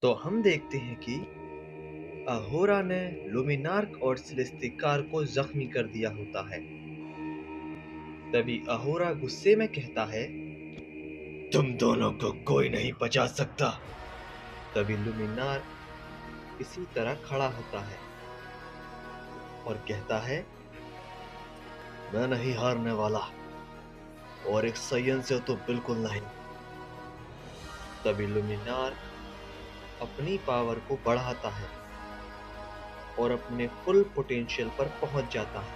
तो हम देखते हैं कि अहोरा ने लुमिनार्क और सिलेस्तिकार को जख्मी कर दिया होता है। तभी अहोरा गुस्से में कहता है, तुम दोनों को कोई नहीं बचा सकता। तभी लुमिनार्क इसी तरह खड़ा होता है और कहता है, मैं नहीं हारने वाला, और एक सयन से तो बिल्कुल नहीं। तभी लुमिनार्क अपनी पावर को बढ़ाता है और अपने फुल पोटेंशियल पर पहुंच जाता है।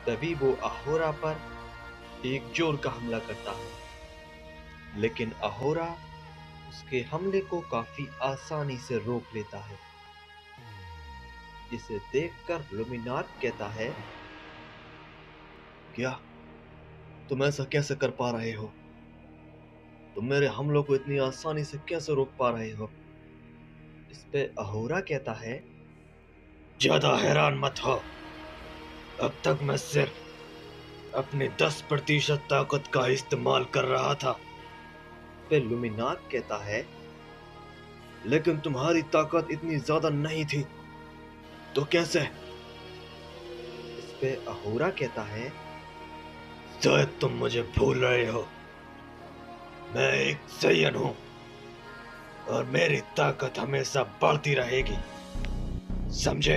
तभी वो अहोरा पर एक जोर का हमला करता है, लेकिन अहोरा उसके हमले को काफी आसानी से रोक लेता है। जिसे देखकर लुमिनार्क कहता है, क्या तुम ऐसा कैसे कर पा रहे हो? तुम मेरे हमलों को इतनी आसानी से कैसे रोक पा रहे हो? इस पे अहोरा कहता है, ज्यादा हैरान मत हो। अब तक मैं सिर्फ अपने 10% ताकत का इस्तेमाल कर रहा था। पे लुमिनार्क कहता है, लेकिन तुम्हारी ताकत इतनी ज्यादा नहीं थी, तो कैसे? इस पे अहोरा कहता है, शायद तुम मुझे भूल रहे हो। मैं एक सैयन हूं और मेरी ताकत हमेशा बढ़ती रहेगी, समझे?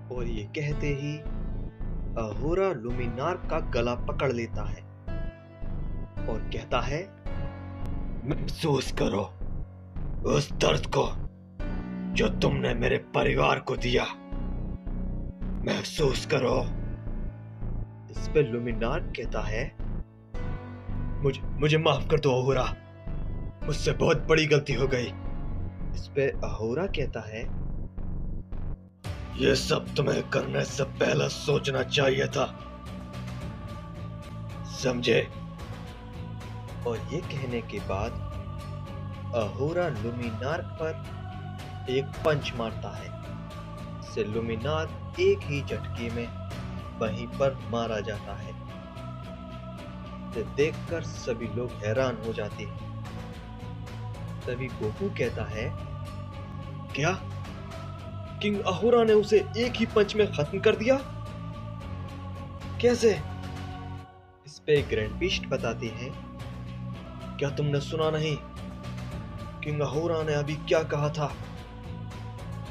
और ये कहते ही अहोरा लुमिनार्क का गला पकड़ लेता है और कहता है, महसूस करो उस दर्द को जो तुमने मेरे परिवार को दिया। महसूस करो। इस पे लुमिनार्क कहता है, मुझे माफ कर दो अहोरा, मुझसे बहुत बड़ी गलती हो गई। इस पे अहोरा कहता है, ये सब तुम्हें करने से पहले सोचना चाहिए था, समझे? और ये कहने के बाद अहोरा लुमिनार्क पर एक पंच मारता है। से लुमिनार्क एक ही झटके में वहीं पर मारा जाता है। इसे देखकर सभी लोग हैरान हो जाते हैं। तभी गोकू कहता है, क्या किंग अहोरा ने उसे एक ही पंच में खत्म कर दिया? कैसे? इस पे ग्रैंड बीस्ट बताते हैं, क्या तुमने सुना नहीं? किंग अहोरा ने अभी क्या कहा था?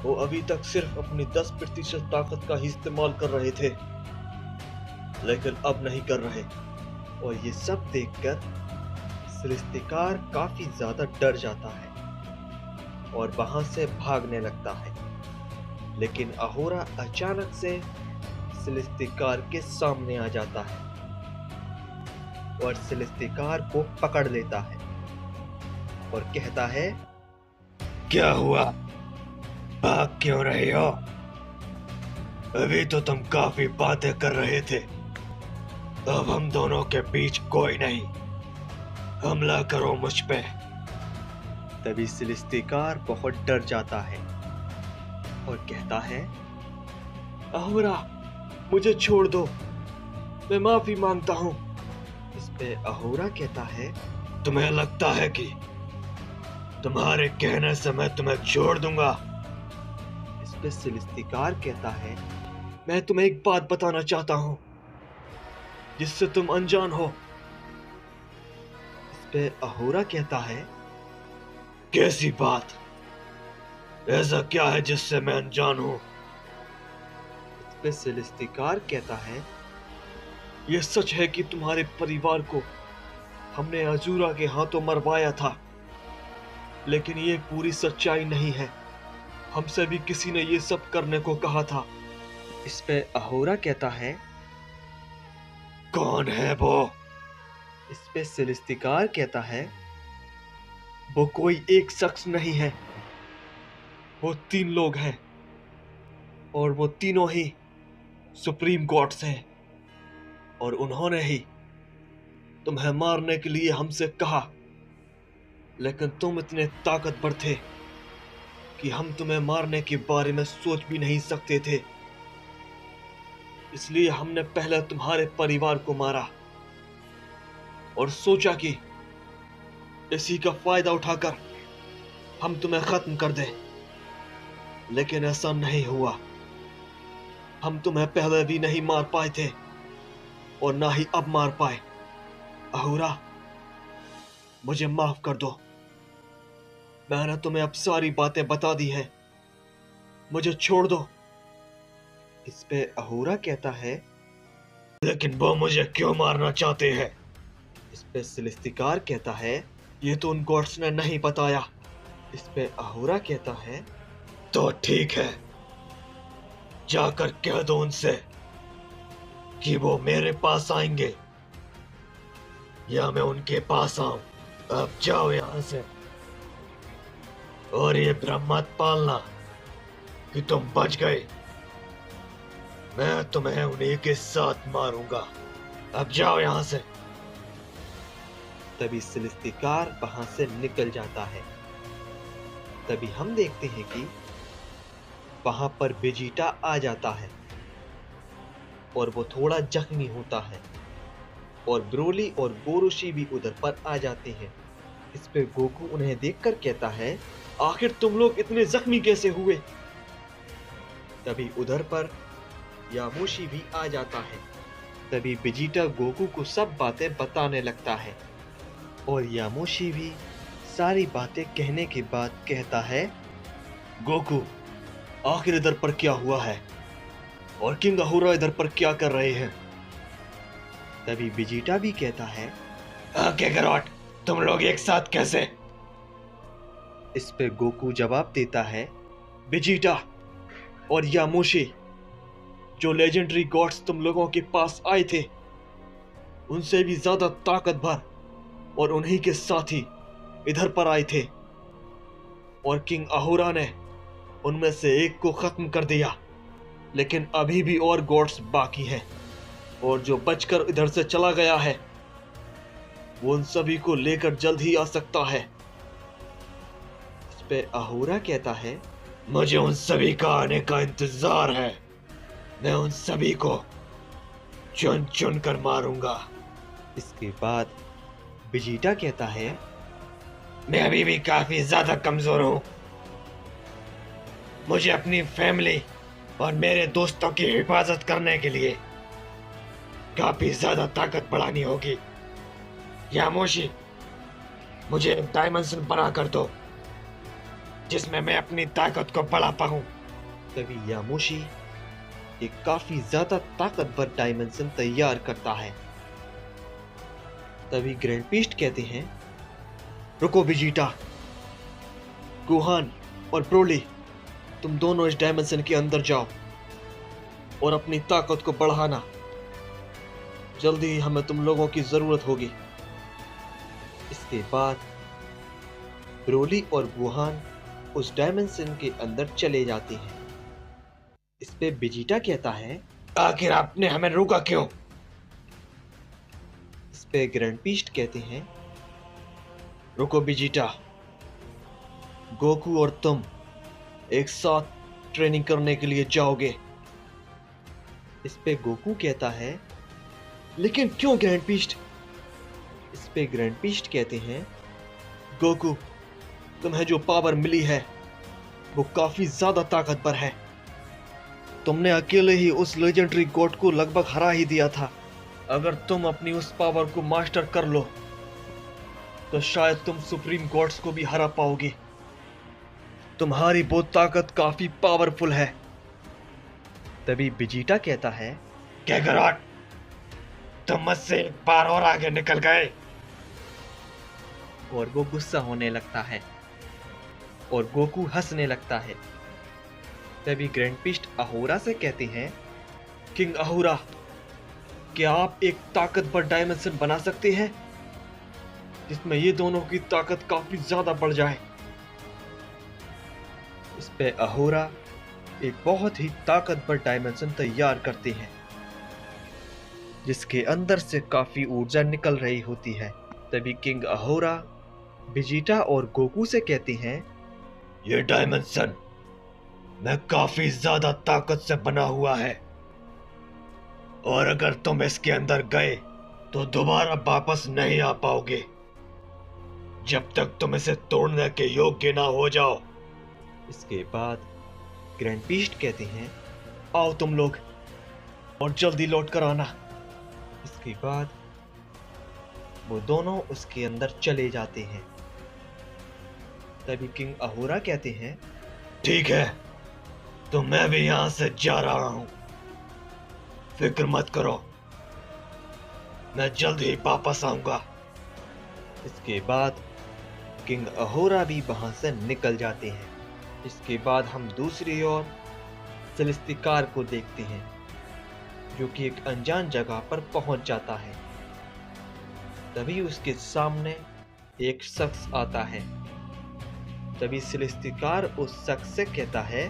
वो अभी तक सिर्फ अपनी 10% ताकत का ही इस्तेमाल कर रहे थे, लेकिन अब नहीं कर रहे। और ये सब देखकर सिलेस्तिकार काफी ज्यादा डर जाता है और वहां से भागने लगता है। लेकिन अहोरा अचानक से सिलेस्तिकार के सामने आ जाता है और सिलेस्तिकार को पकड़ लेता है और कहता है, क्या हुआ? भाग क्यों रहे हो? अभी तो तुम काफी बातें कर रहे थे। अब हम दोनों के बीच कोई नहीं। हमला करो मुझ पे। तभी सिलेस्तिकार बहुत डर जाता है और कहता है, अहोरा, मुझे छोड़ दो, मैं माफी मांगता हूं। इस पे अहोरा कहता है, तुम्हें लगता है कि तुम्हारे कहने से मैं तुम्हें छोड़ दूंगा? इस पे सिलेस्तिकार कहता है, मैं तुम्हें एक बात बताना चाहता हूं जिससे तुम अनजान हो। इस पे अहोरा कहता है, कैसी बात? ऐसा क्या है जिससे मैं अनजान हूं? इस पे सिलेस्तिकार कहता है, यह सच है कि तुम्हारे परिवार को हमने अजूरा के हाथों मरवाया था, लेकिन ये पूरी सच्चाई नहीं है। हमसे भी किसी ने ये सब करने को कहा था। इस पे अहोरा कहता है, कौन है वो? इस पे सिलेस्तिकार कहता है, वो कोई एक शख्स नहीं है, वो 3 लोग हैं और वो तीनों ही सुप्रीम गॉड्स हैं, और उन्होंने ही तुम्हें मारने के लिए हमसे कहा, लेकिन तुम इतने ताकतवर थे कि हम तुम्हें मारने के बारे में सोच भी नहीं सकते थे। इसलिए हमने पहले तुम्हारे परिवार को मारा और सोचा कि इसी का फायदा उठाकर हम तुम्हें खत्म कर दें, लेकिन ऐसा नहीं हुआ। हम तुम्हें पहले भी नहीं मार पाए थे और ना ही अब मार पाए। अहूरा, मुझे माफ कर दो। मैंने तुम्हें अब सारी बातें बता दी हैं, मुझे छोड़ दो। इस पे अहूरा कहता है, लेकिन वो मुझे क्यों मारना चाहते हैं? इस पे सिलिस्तिकार कहता है, ये तो उन गॉड्स ने नहीं बताया। इस पे अहूरा कहता है, तो ठीक है, जाकर कह दो उनसे कि वो मेरे पास आएंगे या मैं उनके पास आऊं। अब जाओ यहां से, और ये भ्रम मत पालना कि तुम बच गए। मैं तुम्हें उन्हीं के साथ मारूंगा। अब जाओ यहां से। तभी सिलिस्तिकार वहां से निकल जाता है। तभी हम देखते हैं कि वहां पर वेजिटा आ जाता है और वो थोड़ा जख्मी होता है, और ब्रोली और गोरोशी भी उधर पर आ जाते हैं। इस पे गोकू उन्हें देखकर कहता है, आखिर तुम लोग इतने जख्मी कैसे हुए? तभी उधर पर यामोशी भी आ जाता है। तभी वेजिटा गोकू को सब बातें बताने लगता है, और यामोशी भी सारी बातें कहने के बाद कहता है, गोकू, आखिर इधर पर क्या हुआ है और किंग अहूरा इधर पर क्या कर रहे हैं? तभी वेजिटा भी कहता है, गैगरॉट, तुम लोग एक साथ कैसे? इस पे गोकू जवाब देता है, वेजिटा और यामोशी, जो लेजेंडरी गॉड्स तुम लोगों के पास आए थे, उनसे भी ज्यादा ताकतवर और उन्हीं के साथी इधर पर आए थे, और किंग अहूरा ने उनमें से एक को खत्म कर दिया। लेकिन अभी भी और गॉड्स बाकी हैं, और जो बचकर इधर से चला गया है वो उन सभी को लेकर जल्द ही आ सकता है। इस पे अहूरा कहता है, मुझे उन सभी का आने का इंतजार है। मैं उन सभी को चुन चुन कर मारूंगा। इसके बाद वेजिटा कहता है, मैं अभी भी काफी ज्यादा कमजोर हूं। मुझे अपनी फैमिली और मेरे दोस्तों की हिफाजत करने के लिए काफी ज्यादा ताकत बढ़ानी होगी। यामोशी, मुझे एक डायमेंशन बना कर दो जिसमें मैं अपनी ताकत को बढ़ा पाऊं। तभी यामोशी एक काफी ज्यादा ताकतवर डायमेंशन तैयार करता है। तभी ग्रैंड पीस्ट कहते हैं, रुको वेजिटा, गोहान और ब्रोली, तुम दोनों इस डायमेंशन के अंदर जाओ और अपनी ताकत को बढ़ाना। जल्दी ही हमें तुम लोगों की जरूरत होगी। इसके बाद ब्रोली और गोहान उस डायमेंशन के अंदर चले जाते हैं। इस पे वेजिटा कहता है, आखिर आपने हमें रोका क्यों? इस पे ग्रैंड पीस्ट कहते हैं, रुको वेजिटा, गोकू और तुम एक साथ ट्रेनिंग करने के लिए जाओगे। इस पे गोकू कहता है, लेकिन क्यों ग्रैंड पीस्ट? इस पे ग्रैंड पीस्ट कहते हैं, गोकू, तुम्हें जो पावर मिली है वो काफी ज्यादा ताकतवर है। तुमने अकेले ही उस लेजेंडरी गॉड को लगभग हरा ही दिया था। अगर तुम अपनी उस पावर को मास्टर कर लो तो शायद तुम सुप्रीम गॉड्स को भी हरा पाओगे। तुम्हारी वो ताकत काफी पावरफुल है। तभी वेजिटा कहता है, गैगरॉट, तुम मुझसे एक बार और आगे निकल गए। और वो गुस्सा होने लगता है और गोकू हंसने लगता है। तभी ग्रैंड पीस्ट अहूरा से कहते हैं, किंग अहूरा, क्या आप एक ताकतवर डायमेंशन बना सकते हैं जिसमें ये दोनों की ताकत काफी ज्यादा बढ़ जाए? इस पे अहूरा एक बहुत ही ताकतवर डायमेंशन तैयार करते हैं जिसके अंदर से काफी ऊर्जा निकल रही होती है। तभी किंग अहूरा वेजिटा और गोकू से कहते हैं, ये डायमेंशन में काफी ज्यादा ताकत से बना हुआ है, और अगर तुम इसके अंदर गए तो दोबारा वापस नहीं आ पाओगे। जब तक तुम इसे तोड़ने के योग्य ना हो जाओ। इसके बाद ग्रैंड बीस्ट कहते हैं, आओ तुम लोग और जल्दी लौट कर आना। इसके बाद वो दोनों उसके अंदर चले जाते हैं। तभी किंग अहोरा कहते हैं, ठीक है, तो मैं भी यहां से जा रहा हूं। फिक्र मत करो, मैं जल्द ही वापस आऊंगा। इसके बाद किंग अहोरा भी वहां से निकल जाते हैं। इसके बाद हम दूसरी ओर सेलेस्टिकार को देखते हैं, जो कि एक अनजान जगह पर पहुंच जाता है। तभी उसके सामने एक शख्स आता है। तभी सेलेस्टिकार उस शख्स से कहता है,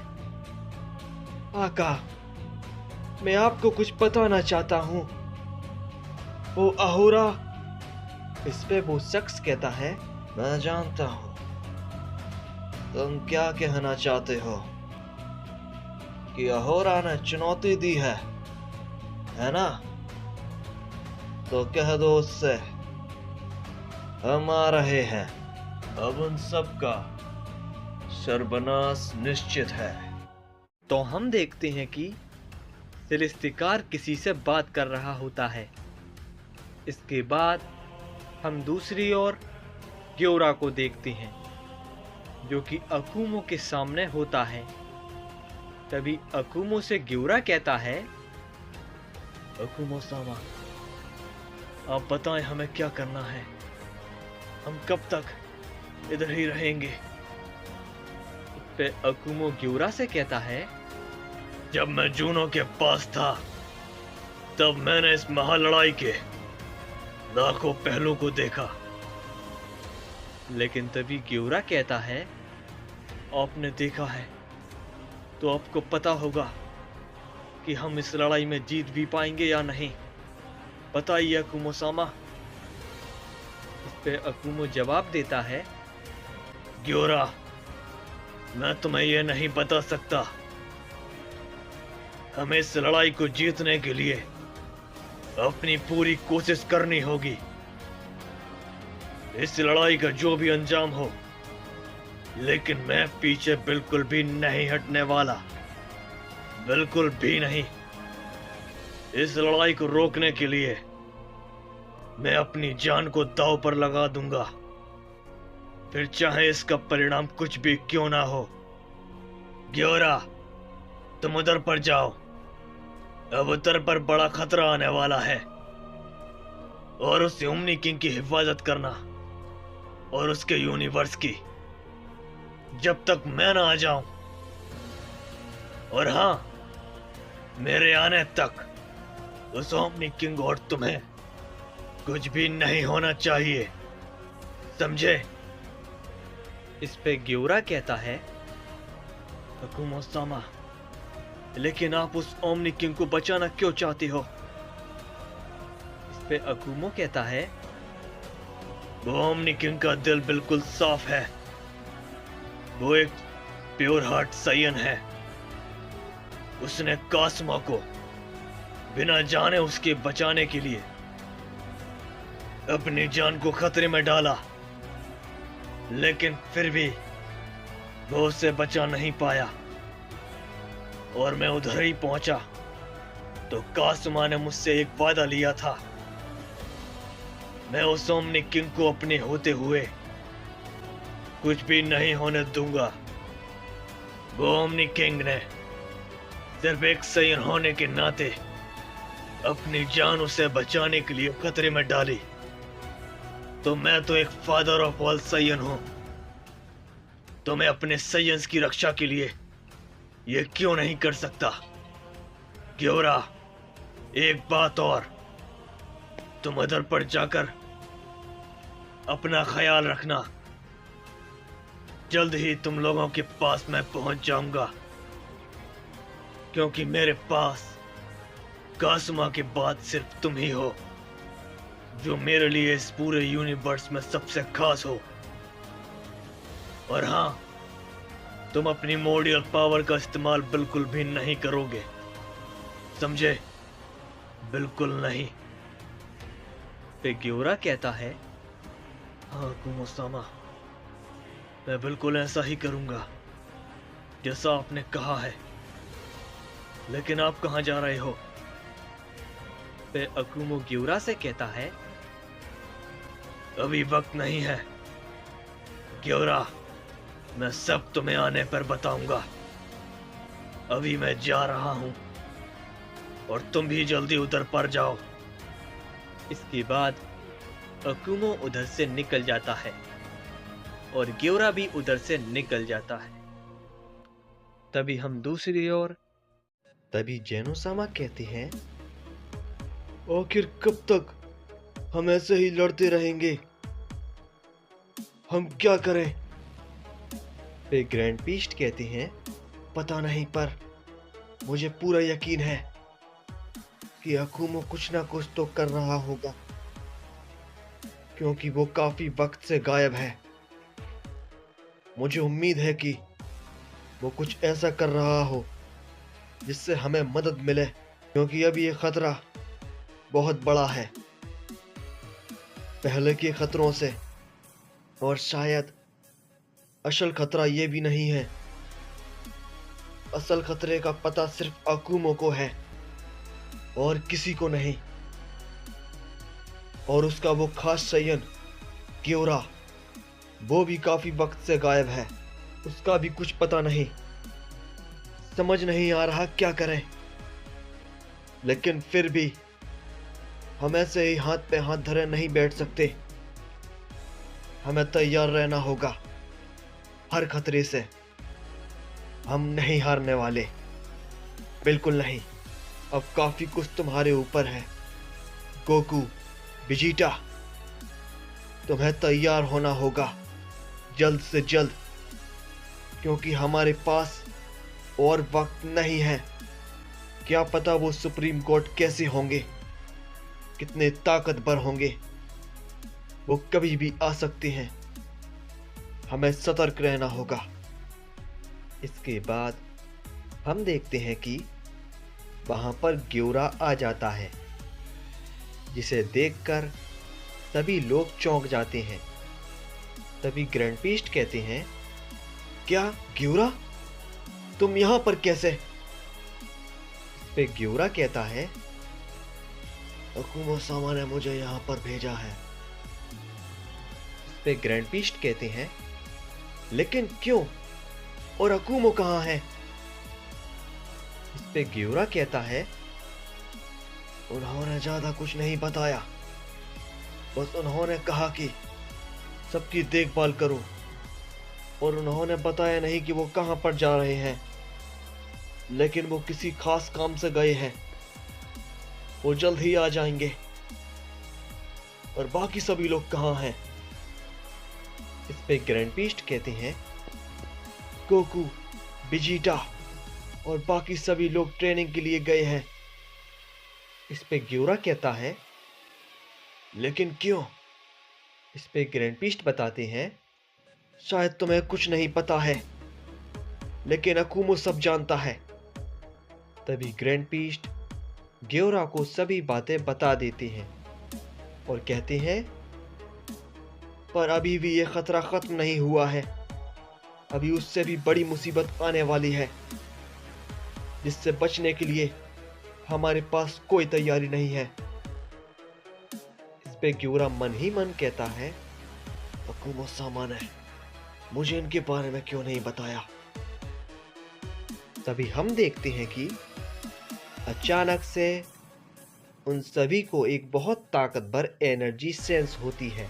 आका, मैं आपको कुछ बताना चाहता हूं। वो अहोरा। इस पे वो शख्स कहता है, मैं जानता हूं तुम क्या कहना चाहते हो, कि अहोरा ने चुनौती दी है ना? तो कह दो उससे हम आ रहे हैं। अब उन सब का सर्वनाश निश्चित है। तो हम देखते हैं कि सेलेस्टिकार किसी से बात कर रहा होता है। इसके बाद हम दूसरी ओर ग्योरा को देखते हैं, जो कि अकुमो के सामने होता है। तभी अकुमो से ग्योरा कहता है, अकुमो सामा, आप बताएं हमें क्या करना है। हम कब तक इधर ही रहेंगे? इस पे अकुमो ग्योरा से कहता है, जब मैं जूनो के पास था तब मैंने इस महालड़ाई के लाखों पहलू को देखा। लेकिन तभी ग्योरा कहता है, आपने देखा है तो आपको पता होगा कि हम इस लड़ाई में जीत भी पाएंगे या नहीं। बताइए अकुमो सामा। इस पे अकुमो जवाब देता है, ग्योरा, मैं तुम्हें यह नहीं बता सकता। हमें इस लड़ाई को जीतने के लिए अपनी पूरी कोशिश करनी होगी। इस लड़ाई का जो भी अंजाम हो, लेकिन मैं पीछे बिल्कुल भी नहीं हटने वाला, बिल्कुल भी नहीं। इस लड़ाई को रोकने के लिए मैं अपनी जान को दांव पर लगा दूंगा, फिर चाहे इसका परिणाम कुछ भी क्यों ना हो। ग्योरा, तुम उधर पर जाओ। अब उधर पर बड़ा खतरा आने वाला है, और उस ओमनी किंग की हिफाजत करना और उसके यूनिवर्स की, जब तक मैं ना आ जाऊं। और हां, मेरे आने तक उस ओमनी किंग और तुम्हें कुछ भी नहीं होना चाहिए, समझे? इस पे ग्योरा कहता है, अकुमो सामा, लेकिन आप उस ओमनी किंग को बचाना क्यों चाहते हो? इस पे अकुमो कहता है, वो ओमनी किंग का दिल बिल्कुल साफ है। वो एक प्योर हार्ट साइयन है। उसने कास्मा को बिना जाने उसके बचाने के लिए अपनी जान को खतरे में डाला, लेकिन फिर भी वो उसे बचा नहीं पाया। और मैं उधर ही पहुंचा तो कास्मा ने मुझसे एक वादा लिया था, मैं उस ओमनी किंग को अपने होते हुए कुछ भी नहीं होने दूंगा। वो ओमनी किंग ने सिर्फ एक साइयन होने के नाते अपनी जान उसे बचाने के लिए खतरे में डाली, तो मैं तो एक फादर ऑफ ऑल साइयन हूं, तो मैं अपने साइयंस की रक्षा के लिए ये क्यों नहीं कर सकता? ग्योरा, एक बात और, तुम उधर पर जाकर अपना ख्याल रखना। जल्द ही तुम लोगों के पास मैं पहुंच जाऊंगा, क्योंकि मेरे पास कास्मा के बाद सिर्फ तुम ही हो, जो मेरे लिए इस पूरे यूनिवर्स में सबसे खास हो। और हां, तुम अपनी मोडियल पावर का इस्तेमाल बिल्कुल भी नहीं करोगे, समझे? बिल्कुल नहीं। पे ग्योरा कहता है, हाँ कुमोसामा, मैं बिल्कुल ऐसा ही करूंगा जैसा आपने कहा है। लेकिन आप कहाँ जा रहे हो? पे अकुमो ग्यूरा से कहता है, अभी वक्त नहीं है ग्यूरा, मैं सब तुम्हें आने पर बताऊंगा। अभी मैं जा रहा हूं और तुम भी जल्दी उधर पर जाओ। इसके बाद अकुमो उधर से निकल जाता है और ग्योरा भी उधर से निकल जाता है। तभी हम दूसरी ओर तभी जेनोसामा कहते हैं, आखिर कब तक हम ऐसे ही लड़ते रहेंगे? हम क्या करें? फिर ग्रैंड पीस्ट कहते हैं, पता नहीं, पर मुझे पूरा यकीन है कि अकुमो कुछ ना कुछ तो कर रहा होगा, क्योंकि वो काफी वक्त से गायब है। मुझे उम्मीद है कि वो कुछ ऐसा कर रहा हो जिससे हमें मदद मिले, क्योंकि अब ये खतरा बहुत बड़ा है पहले के खतरों से। और शायद असल खतरा ये भी नहीं है। असल खतरे का पता सिर्फ अकुमो को है और किसी को नहीं। और उसका वो खास सयन ग्योरा, वो भी काफी वक्त से गायब है। उसका भी कुछ पता नहीं। समझ नहीं आ रहा क्या करें। लेकिन फिर भी हम ऐसे ही हाथ पे हाथ धरे नहीं बैठ सकते। हमें तैयार रहना होगा हर खतरे से। हम नहीं हारने वाले, बिल्कुल नहीं। अब काफी कुछ तुम्हारे ऊपर है गोकू, वेजिटा। तुम्हें तैयार होना होगा जल्द से जल्द, क्योंकि हमारे पास और वक्त नहीं है। क्या पता वो सुप्रीम कोर्ट कैसे होंगे, कितने ताकतवर होंगे। वो कभी भी आ सकते हैं। हमें सतर्क रहना होगा। इसके बाद हम देखते हैं कि वहां पर ग्योरा आ जाता है, जिसे देखकर सभी लोग चौंक जाते हैं। तभी ग्रैंड पीस्ट कहते हैं, क्या ग्योरा, तुम यहां पर कैसे? इस पे ग्योरा कहता है, अकुमो सामा ने मुझे यहां पर भेजा है। इस पे ग्रैंड पीस्ट कहते हैं, लेकिन क्यों? और अकुमो कहां है? इस पे ग्योरा कहता है, उन्होंने ज्यादा कुछ नहीं बताया, बस उन्होंने कहा कि सबकी देखभाल करो। और उन्होंने बताया नहीं कि वो कहां पर जा रहे हैं। लेकिन वो किसी खास काम से गए हैं। वो जल्द ही आ जाएंगे। और बाकी सभी लोग कहां हैं? इस पे ग्रैंड पीस्ट कहते हैं, गोकू, वेजिटा और बाकी सभी लोग ट्रेनिंग के लिए गए हैं। इस पे ग्योरा कहता है, लेकिन क्यों? इस पे ग्रैंड पीस्ट बताते हैं, शायद तुम्हें कुछ नहीं पता है, लेकिन अकुमो सब जानता है। तभी ग्रैंड पीस्ट ग्योरा को सभी बातें बता देते हैं और कहते हैं, पर अभी भी यह खतरा खत्म नहीं हुआ है। अभी उससे भी बड़ी मुसीबत आने वाली है, जिससे बचने के लिए हमारे पास कोई तैयारी नहीं है। इस पे ग्योरा मन ही मन कहता है, अकुमो सामा ने मुझे इनके बारे में क्यों नहीं बताया? तभी हम देखते हैं कि अचानक से उन सभी को एक बहुत ताकतवर एनर्जी सेंस होती है।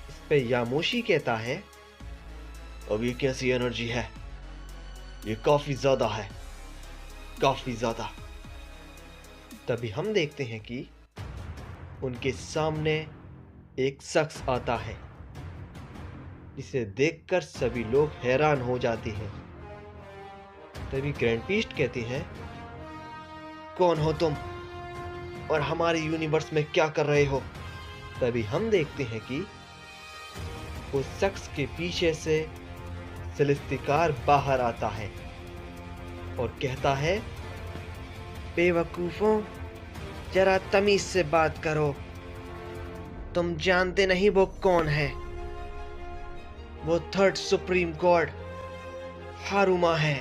इस पे यामोशी कहता है, अब ये कैसी एनर्जी है? ये काफी ज्यादा है, काफी ज्यादा। तभी हम देखते हैं कि उनके सामने एक शख्स आता है, जिसे देखकर सभी लोग हैरान हो जाते हैं। तभी ग्रैंड पीस्ट कहते हैं, कौन हो तुम और हमारे यूनिवर्स में क्या कर रहे हो? तभी हम देखते हैं कि उस शख्स के पीछे से सेलेस्टिकार बाहर आता है और कहता है, बेवकूफों, जरा तमीज से बात करो। तुम जानते नहीं वो कौन है। वो थर्ड सुप्रीम गॉड हारुमा है।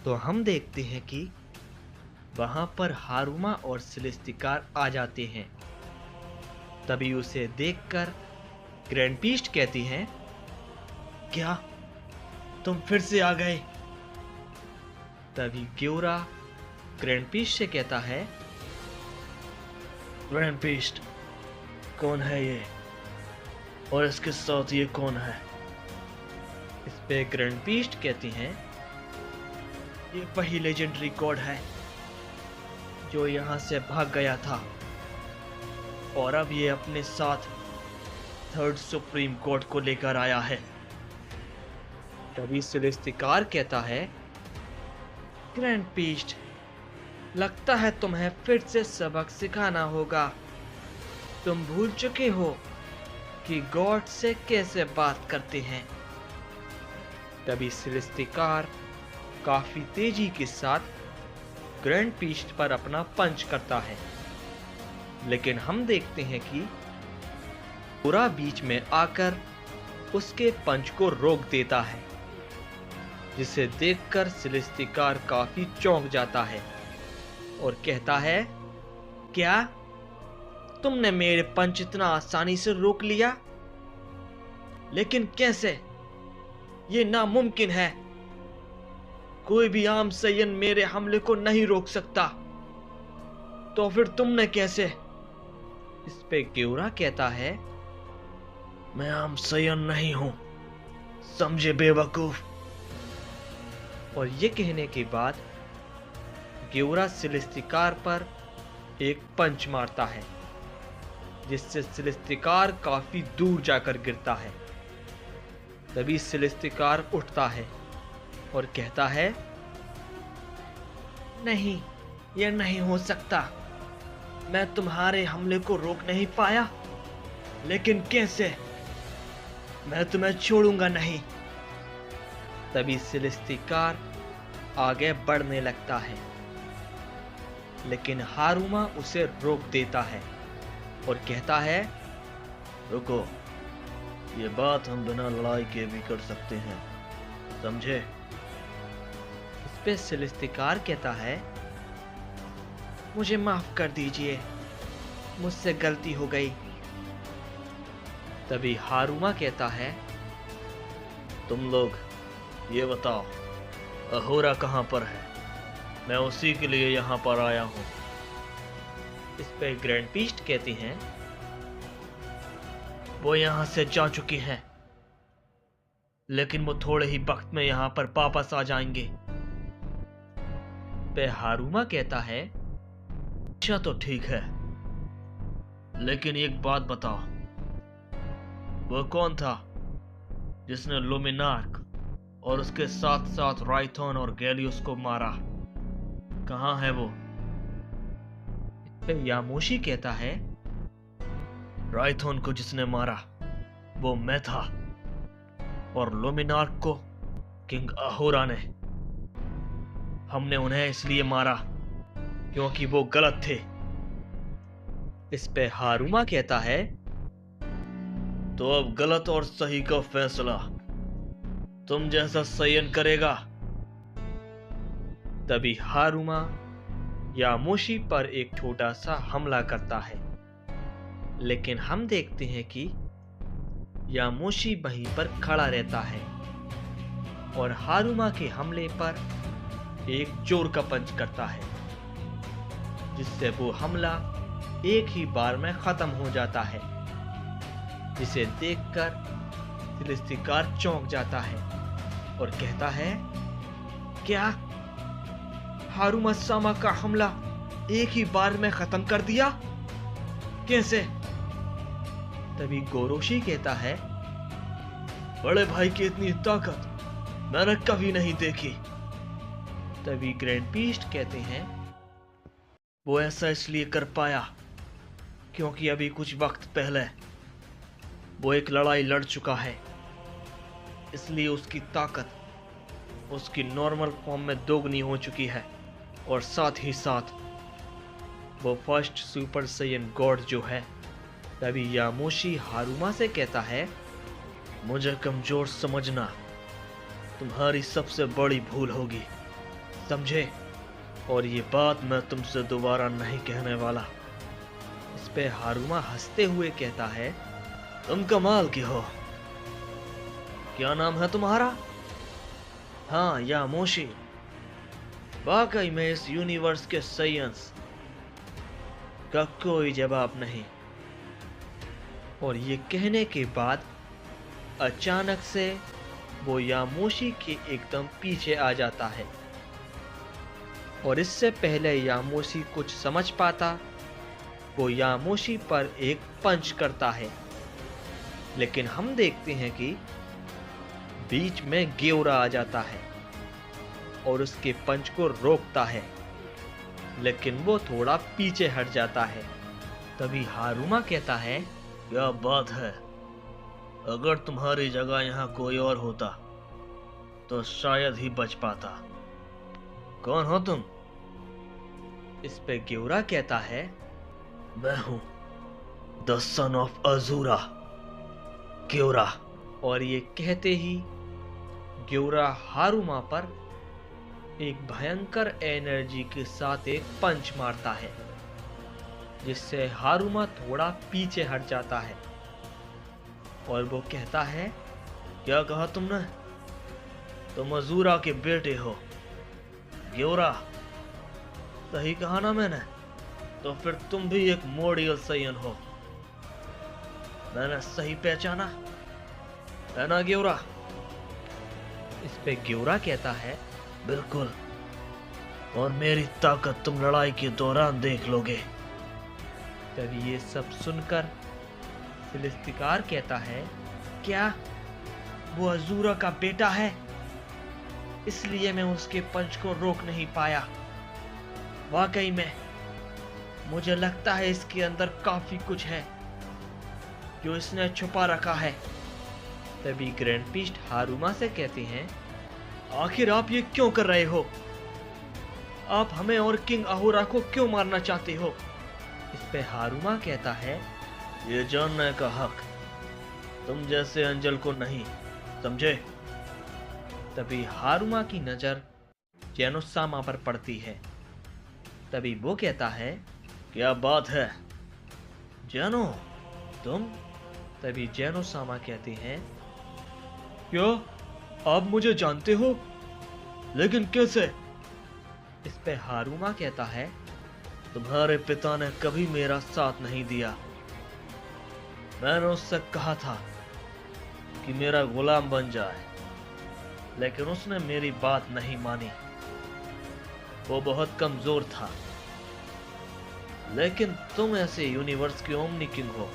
तो हम देखते हैं कि वहां पर हारुमा और सेलेस्टिकार आ जाते हैं। तभी उसे देखकर ग्रैंड पीस्ट कहती हैं, क्या तुम फिर से आ गए? तभी ग्योरा ग्रैंड पीस्ट से कहता है, ग्रैंड पीस्ट कौन है ये, और इसके साथ ये कौन है? इस पे ग्रैंड पीस्ट कहती हैं, ये वही लेजेंडरी गॉड है जो यहां से भाग गया था और अब ये अपने साथ थर्ड सुप्रीम गॉड को लेकर आया है। तभी सेलेस्टिकार कहता है, ग्रैंड पीस्ट लगता है तुम्हें फिर से सबक सिखाना होगा। तुम भूल चुके हो कि गॉड से कैसे बात करते हैं। तभी सेलेस्टिकार काफी तेजी के साथ ग्रैंड पीस्ट पर अपना पंच करता है, लेकिन हम देखते हैं कि पूरा बीच में आकर उसके पंच को रोक देता है, जिसे देखकर सेलेस्टिकार काफी चौंक जाता है और कहता है, क्या तुमने मेरे पंच इतना आसानी से रोक लिया? लेकिन कैसे? ये नामुमकिन है। कोई भी आम सैयन मेरे हमले को नहीं रोक सकता। तो फिर तुमने कैसे? इस पे ग्योरा कहता है, मैं आम सैयन नहीं हूं, समझे बेवकूफ। और ये कहने के बाद ग्योरा सेलेस्टिकार पर एक पंच मारता है, जिससे सेलेस्टिकार काफी दूर जाकर गिरता है। तभी सेलेस्टिकार उठता है और कहता है, नहीं, यह नहीं हो सकता। मैं तुम्हारे हमले को रोक नहीं पाया, लेकिन कैसे? मैं तुम्हें छोड़ूंगा नहीं। तभी सेलेस्टिकार आगे बढ़ने लगता है, लेकिन हारुमा उसे रोक देता है और कहता है, रुको, ये बात हम बिना लड़ाई के भी कर सकते हैं, समझे? इस पे सेलेस्टिकार कहता है, मुझे माफ कर दीजिए, मुझसे गलती हो गई। तभी हारुमा कहता है, तुम लोग ये बताओ, अहोरा कहां पर है? मैं उसी के लिए यहां पर आया हूं। इस पे ग्रैंड पीस्ट कहती हैं, वो यहां से जा चुकी हैं, लेकिन वो थोड़े ही वक्त में यहां पर वापस आ जाएंगे। पे हारुमा कहता है, अच्छा तो ठीक है, लेकिन एक बात बताओ, वो कौन था जिसने लुमिनार्क और उसके साथ साथ राइथोन और गैलियस को मारा? कहां है वो? यामोशी कहता है, राइथोन को जिसने मारा वो मैं था, और लुमिनार्क को किंग अहोरा ने। हमने उन्हें इसलिए मारा क्योंकि वो गलत थे। इस पे हारुमा कहता है, तो अब गलत और सही का फैसला तुम जैसा सयन करेगा। तभी हारुमा यामोशी पर एक छोटा सा हमला करता है, लेकिन हम देखते हैं कि यामोशी वहीं पर खड़ा रहता है और हारुमा के हमले पर एक जोर का पंच करता है, जिससे वो हमला एक ही बार में खत्म हो जाता है, जिसे देखकर सेलेस्टिकार चौंक जाता है और कहता है, क्या हारुमा सामा का हमला एक ही बार में खत्म कर दिया? कैसे? तभी गोरोशी कहता है, बड़े भाई की इतनी ताकत मैंने कभी नहीं देखी। तभी ग्रैंड पीस्ट कहते हैं, वो ऐसा इसलिए कर पाया क्योंकि अभी कुछ वक्त पहले वो एक लड़ाई लड़ चुका है, इसलिए उसकी ताकत उसकी नॉर्मल फॉर्म में दोगुनी हो चुकी है, और साथ ही साथ वो फर्स्ट सुपर सैयन गॉड जो है। तभी यामोशी हारुमा से कहता है, मुझे कमजोर समझना तुम्हारी सबसे बड़ी भूल होगी, समझे? और ये बात मैं तुमसे दोबारा नहीं कहने वाला। इस पे हारुमा हंसते हुए कहता है, तुम कमाल के हो। क्या नाम है तुम्हारा? हाँ, यामोशी। वाकई में इस यूनिवर्स के साइंस का कोई जवाब नहीं। और ये कहने के बाद अचानक से वो यामोशी के एकदम पीछे आ जाता है। और इससे पहले यामोशी कुछ समझ पाता, वो यामोशी पर एक पंच करता है। लेकिन हम देखते हैं कि बीच में ग्योरा आ जाता है और उसके पंच को रोकता है, लेकिन वो थोड़ा पीछे हट जाता है। तभी हारुमा कहता है, क्या बात है, अगर तुम्हारी जगह यहाँ कोई और होता तो शायद ही बच पाता। कौन हो तुम? इस पे ग्योरा कहता है, मैं हूं द सन ऑफ अजूरा, ग्योरा। और ये कहते ही ग्योरा हारुमा पर एक भयंकर एनर्जी के साथ एक पंच मारता है, जिससे हारुमा थोड़ा पीछे हट जाता है। और वो कहता है, क्या कहा तुमने? तुम अजूरा के बेटे हो, ग्योरा। सही कहा ना मैंने? तो फिर तुम भी एक मोडियल सैयन हो। मैंने सही पहचाना है ना ग्योरा? इस पे ग्योरा कहता है, बिल्कुल, और मेरी ताकत तुम लड़ाई के दौरान देख लोगे। तभी ये सब सुनकर फिलिस्तिकार कहता है, क्या वो अजूरा का बेटा है? इसलिए मैं उसके पंच को रोक नहीं पाया। वाकई में मुझे लगता है इसके अंदर काफी कुछ है जो इसने छुपा रखा है। तभी ग्रैंड पीस्ट हारुमा से कहते हैं, आखिर आप ये क्यों कर रहे हो? आप हमें और किंग अहोरा को क्यों मारना चाहते हो? इस पे हारुमा कहता है, ये जानने का हक तुम जैसे अंजल को नहीं, समझे? तभी हारुमा की नजर जेनोसामा पर पड़ती है। तभी वो कहता है, क्या बात है जेनो, तुम? तभी जेनोसामा कहते हैं, क्या आप मुझे जानते हो? लेकिन कैसे? इस पे हारुमा कहता है, तुम्हारे पिता ने कभी मेरा साथ नहीं दिया। मैंने उससे कहा था कि मेरा गुलाम बन जाए, लेकिन उसने मेरी बात नहीं मानी। वो बहुत कमजोर था। लेकिन तुम ऐसे यूनिवर्स के ओमनी किंग हो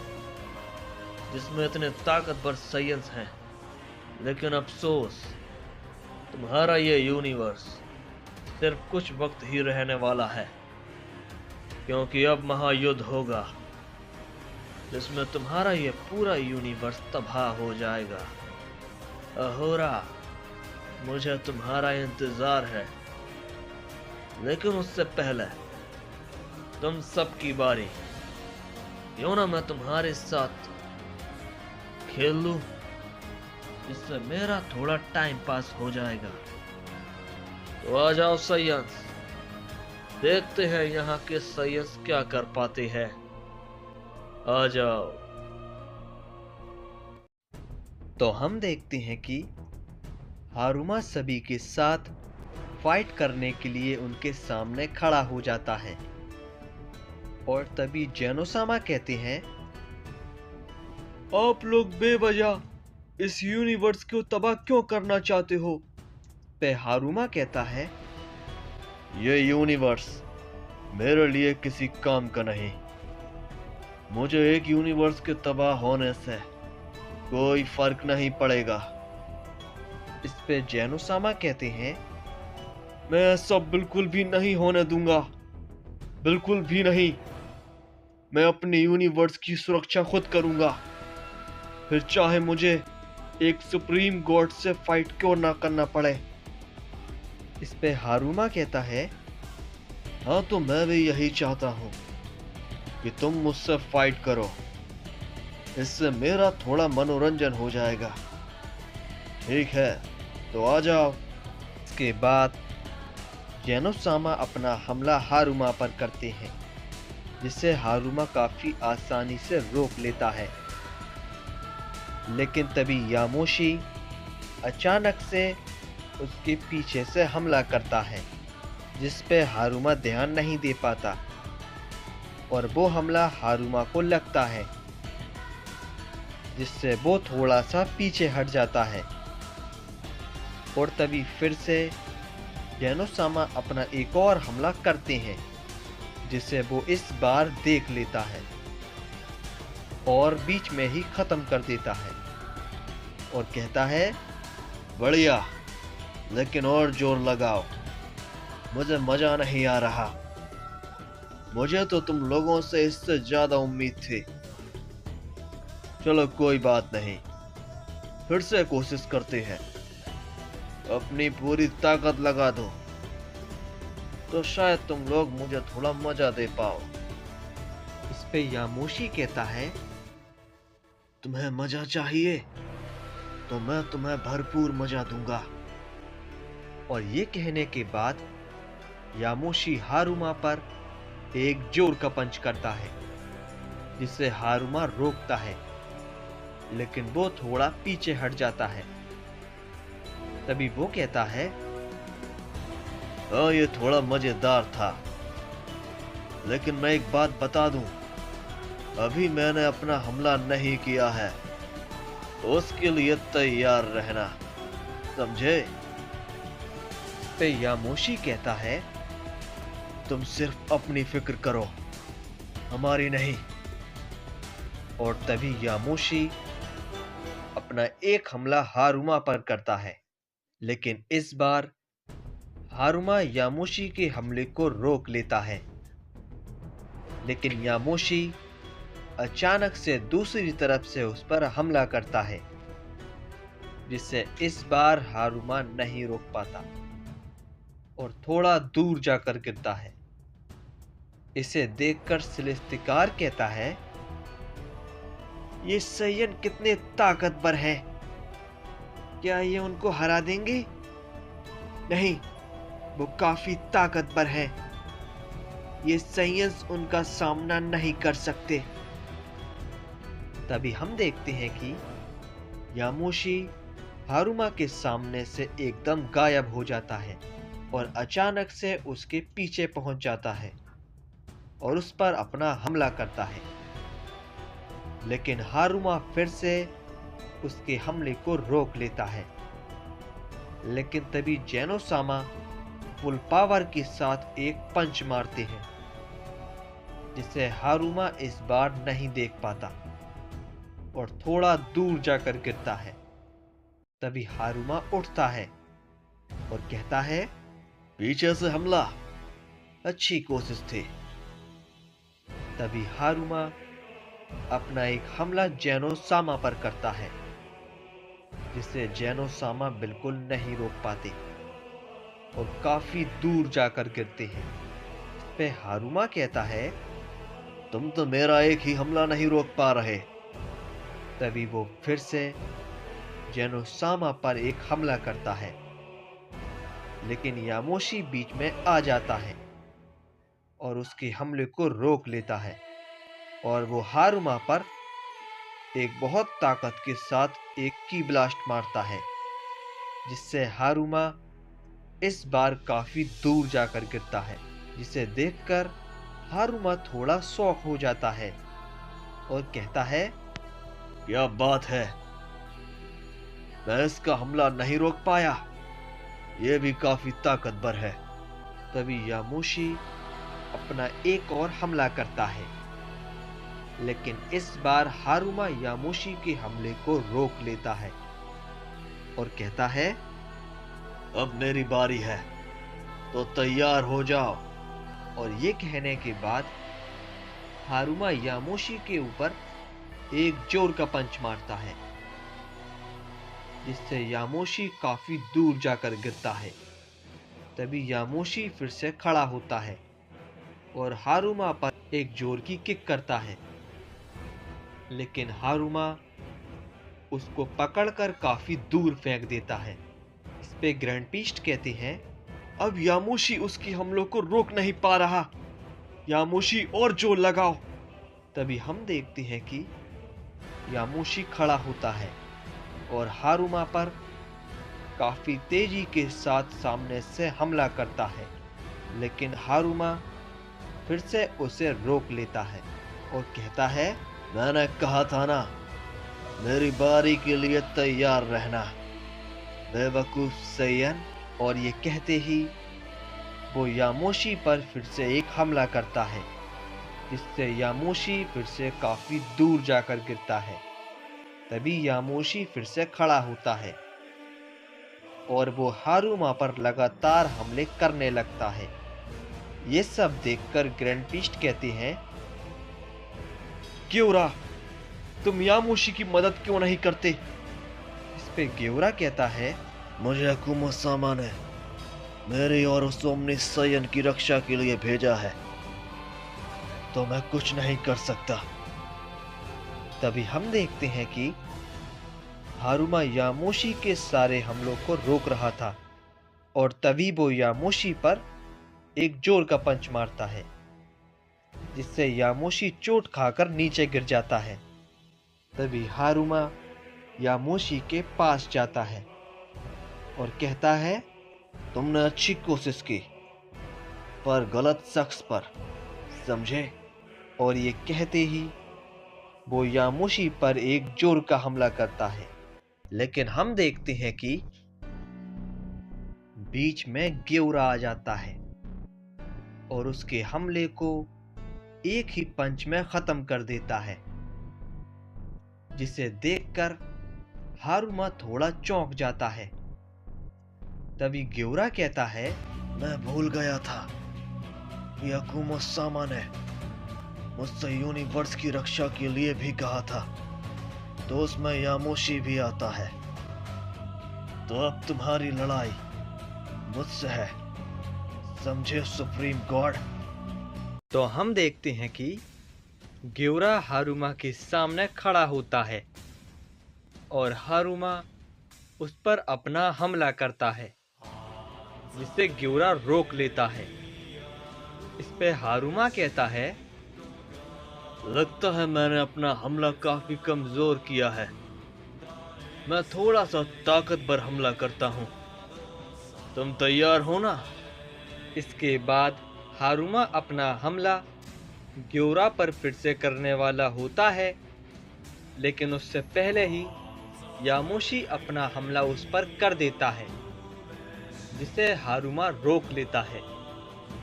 जिसमें इतने ताकतवर साइंस हैं, लेकिन अफसोस तुम्हारा ये यूनिवर्स सिर्फ कुछ वक्त ही रहने वाला है, क्योंकि अब महायुद्ध होगा जिसमें तुम्हारा ये पूरा यूनिवर्स तबाह हो जाएगा। अहोरा, मुझे तुम्हारा इंतजार है, लेकिन उससे पहले तुम सबकी बारी। क्यों ना मैं तुम्हारे साथ खेल लूं, इससे मेरा थोड़ा टाइम पास हो जाएगा। तो आ जाओ साइंस, देखते हैं यहाँ के साइंस क्या कर पाते हैं। आ जाओ। तो हम देखते हैं कि हारुमा सभी के साथ फाइट करने के लिए उनके सामने खड़ा हो जाता है। और तभी जेनोसामा कहते हैं, आप लोग बेवजह इस यूनिवर्स को तबाह क्यों करना चाहते हो? पे हारुमा कहता है, ये यूनिवर्स मेरे लिए किसी काम का नहीं। मुझे एक यूनिवर्स के तबाह होने से कोई फर्क नहीं पड़ेगा। इस पे जेनोसामा कहते हैं, मैं ऐसा बिल्कुल भी नहीं होने दूंगा, बिल्कुल भी नहीं। मैं अपने यूनिवर्स की सुरक्षा खुद करूंगा, फिर चाहे मुझे एक सुप्रीम गॉड से फाइट क्यों ना करना पड़े। इस पे हारुमा कहता है, हाँ तो मैं भी यही चाहता हूँ, कि तुम मुझसे फाइट करो। इससे मेरा थोड़ा मनोरंजन हो जाएगा। ठीक है, तो आ जाओ। इसके बाद जेनोसामा अपना हमला हारुमा पर करते हैं, जिसे हारुमा काफी आसानी से रोक लेता है। लेकिन तभी यामोशी अचानक से उसके पीछे से हमला करता है, जिस पे हारुमा ध्यान नहीं दे पाता और वो हमला हारुमा को लगता है, जिससे वो थोड़ा सा पीछे हट जाता है। और तभी फिर से जेनोसामा अपना एक और हमला करते हैं, जिसे वो इस बार देख लेता है और बीच में ही खत्म कर देता है और कहता है, बढ़िया, लेकिन और जोर लगाओ, मुझे मजा नहीं आ रहा। मुझे तो तुम लोगों से इससे ज्यादा उम्मीद थी। चलो कोई बात नहीं, फिर से कोशिश करते हैं। अपनी पूरी ताकत लगा दो, तो शायद तुम लोग मुझे थोड़ा मजा दे पाओ। इस पे यामोशी कहता है, तुम्हें मजा चाहिए तो मैं तुम्हें भरपूर मजा दूंगा। और ये कहने के बाद यामोशी हारुमा पर एक जोर का पंच करता है, जिसे हारुमा रोकता है, लेकिन वो थोड़ा पीछे हट जाता है। तभी वो कहता है, हाँ, ये थोड़ा मजेदार था, लेकिन मैं एक बात बता दूं, अभी मैंने अपना हमला नहीं किया है, तो उसके लिए तैयार रहना, समझे? पे यामोशी कहता है, तुम सिर्फ अपनी फिक्र करो, हमारी नहीं। और तभी यामोशी अपना एक हमला हारुमा पर करता है, लेकिन इस बार हारुमा यामोशी के हमले को रोक लेता है। लेकिन यामोशी अचानक से दूसरी तरफ से उस पर हमला करता है, जिससे इस बार हारुमा नहीं रोक पाता और थोड़ा दूर जाकर गिरता है। इसे देखकर सिलेस्तिकार कहता है, ये सैयन कितने ताकतवर हैं, क्या ये उनको हरा देंगे? नहीं, वो काफी ताकतवर हैं, ये सैयन्स उनका सामना नहीं कर सकते। तभी हम देखते हैं कि यामोशी हारुमा के सामने से एकदम गायब हो जाता है और अचानक से उसके पीछे पहुंच जाता है और उस पर अपना हमला करता है। लेकिन हारुमा फिर से उसके हमले को रोक लेता है। लेकिन तभी जेनोसामा फुल पावर के साथ एक पंच मारते हैं, जिसे हारुमा इस बार नहीं देख पाता और थोड़ा दूर जाकर गिरता है। तभी हारुमा उठता है और कहता है, पीछे से हमला, अच्छी कोशिश थी। तभी हारुमा अपना एक हमला जेनोसामा पर करता है, जिसे जेनोसामा बिल्कुल नहीं रोक पाते और काफी दूर जाकर गिरते हैं। इस पे हारुमा कहता है, तुम तो मेरा एक ही हमला नहीं रोक पा रहे। तभी वो फिर से जेनोसामा पर एक हमला करता है, लेकिन यामोशी बीच में आ जाता है और उसके हमले को रोक लेता है और वो हारुमा पर एक बहुत ताकत के साथ एक की ब्लास्ट मारता है, जिससे हारुमा इस बार काफी दूर जाकर गिरता है, जिसे देखकर हारुमा थोड़ा शॉक हो जाता है और कहता है, क्या बात है, मैं इसका हमला नहीं रोक पाया, यह भी काफी ताकतवर है। तभी यामोशी अपना एक और हमला करता है, लेकिन इस बार हारुमा यामोशी के हमले को रोक लेता है और कहता है, अब मेरी बारी है, तो तैयार हो जाओ। और ये कहने के बाद हारुमा यामोशी के ऊपर एक जोर का पंच मारता है, जिससे यामोशी काफी दूर जाकर गिरता है। तभी यामोशी फिर से खड़ा होता है और हारुमा पर एक जोर की किक करता है, लेकिन हारुमा उसको पकड़कर काफी दूर फेंक देता है। इस पे ग्रैंड पीस्ट कहते हैं, अब यामोशी उसकी हमलों को रोक नहीं पा रहा, यामोशी और जोर लगाओ। तभी हम देखते हैं कि यामोशी खड़ा होता है और हारुमा पर काफी तेजी के साथ सामने से हमला करता है, लेकिन हारुमा फिर से उसे रोक लेता है और कहता है, मैंने कहा था ना, मेरी बारी के लिए तैयार रहना, बेवकूफ सैयन। और ये कहते ही वो यामोशी पर फिर से एक हमला करता है, जिससे यामोशी फिर से काफी दूर जाकर गिरता है। तभी यामोशी फिर से खड़ा होता है और वो हारुमा पर लगातार हमले करने लगता है। ये सब देखकर ग्रैंड पीस्ट कहते हैं, ग्योरा, तुम यामोशी की मदद क्यों नहीं करते? इस पे ग्योरा कहता है, मुझे अकुमा सामा ने मेरी और उस ओमनी सैयन की रक्षा के लिए भेजा है, तो मैं कुछ नहीं कर सकता। तभी हम देखते हैं कि हारुमा यामोशी के सारे हमलों को रोक रहा था और तभी वो यामोशी पर एक जोर का पंच मारता है, जिससे यामोशी चोट खाकर नीचे गिर जाता है। तभी हारुमा यामोशी के पास जाता है और कहता है, तुमने अच्छी कोशिश की, पर गलत शख्स पर, समझे? और ये कहते ही वो यामोशी पर एक जोर का हमला करता है, लेकिन हम देखते हैं कि बीच में ग्योरा आ जाता है और उसके हमले को एक ही पंच में खत्म कर देता है, जिसे देखकर हारुमा थोड़ा चौंक जाता है। तभी ग्योरा कहता है, मैं भूल गया था कि अकुमा सामा ने मुझसे यूनिवर्स की रक्षा के लिए भी कहा था, तो उसमें यामोशी भी आता है। तो अब तुम्हारी लड़ाई मुझसे है, समझे सुप्रीम गॉड? तो हम देखते हैं कि ग्योरा हारुमा के सामने खड़ा होता है और हारुमा उस पर अपना हमला करता है, जिसे ग्योरा रोक लेता है। इस पे हारुमा कहता है, लगता है मैंने अपना हमला काफी कमजोर किया है, मैं थोड़ा सा ताकतवर हमला करता हूँ, तुम तैयार हो ना? इसके बाद हारुमा अपना हमला ग्योरा पर फिर से करने वाला होता है, लेकिन उससे पहले ही यामोशी अपना हमला उस पर कर देता है, जिसे हारुमा रोक लेता है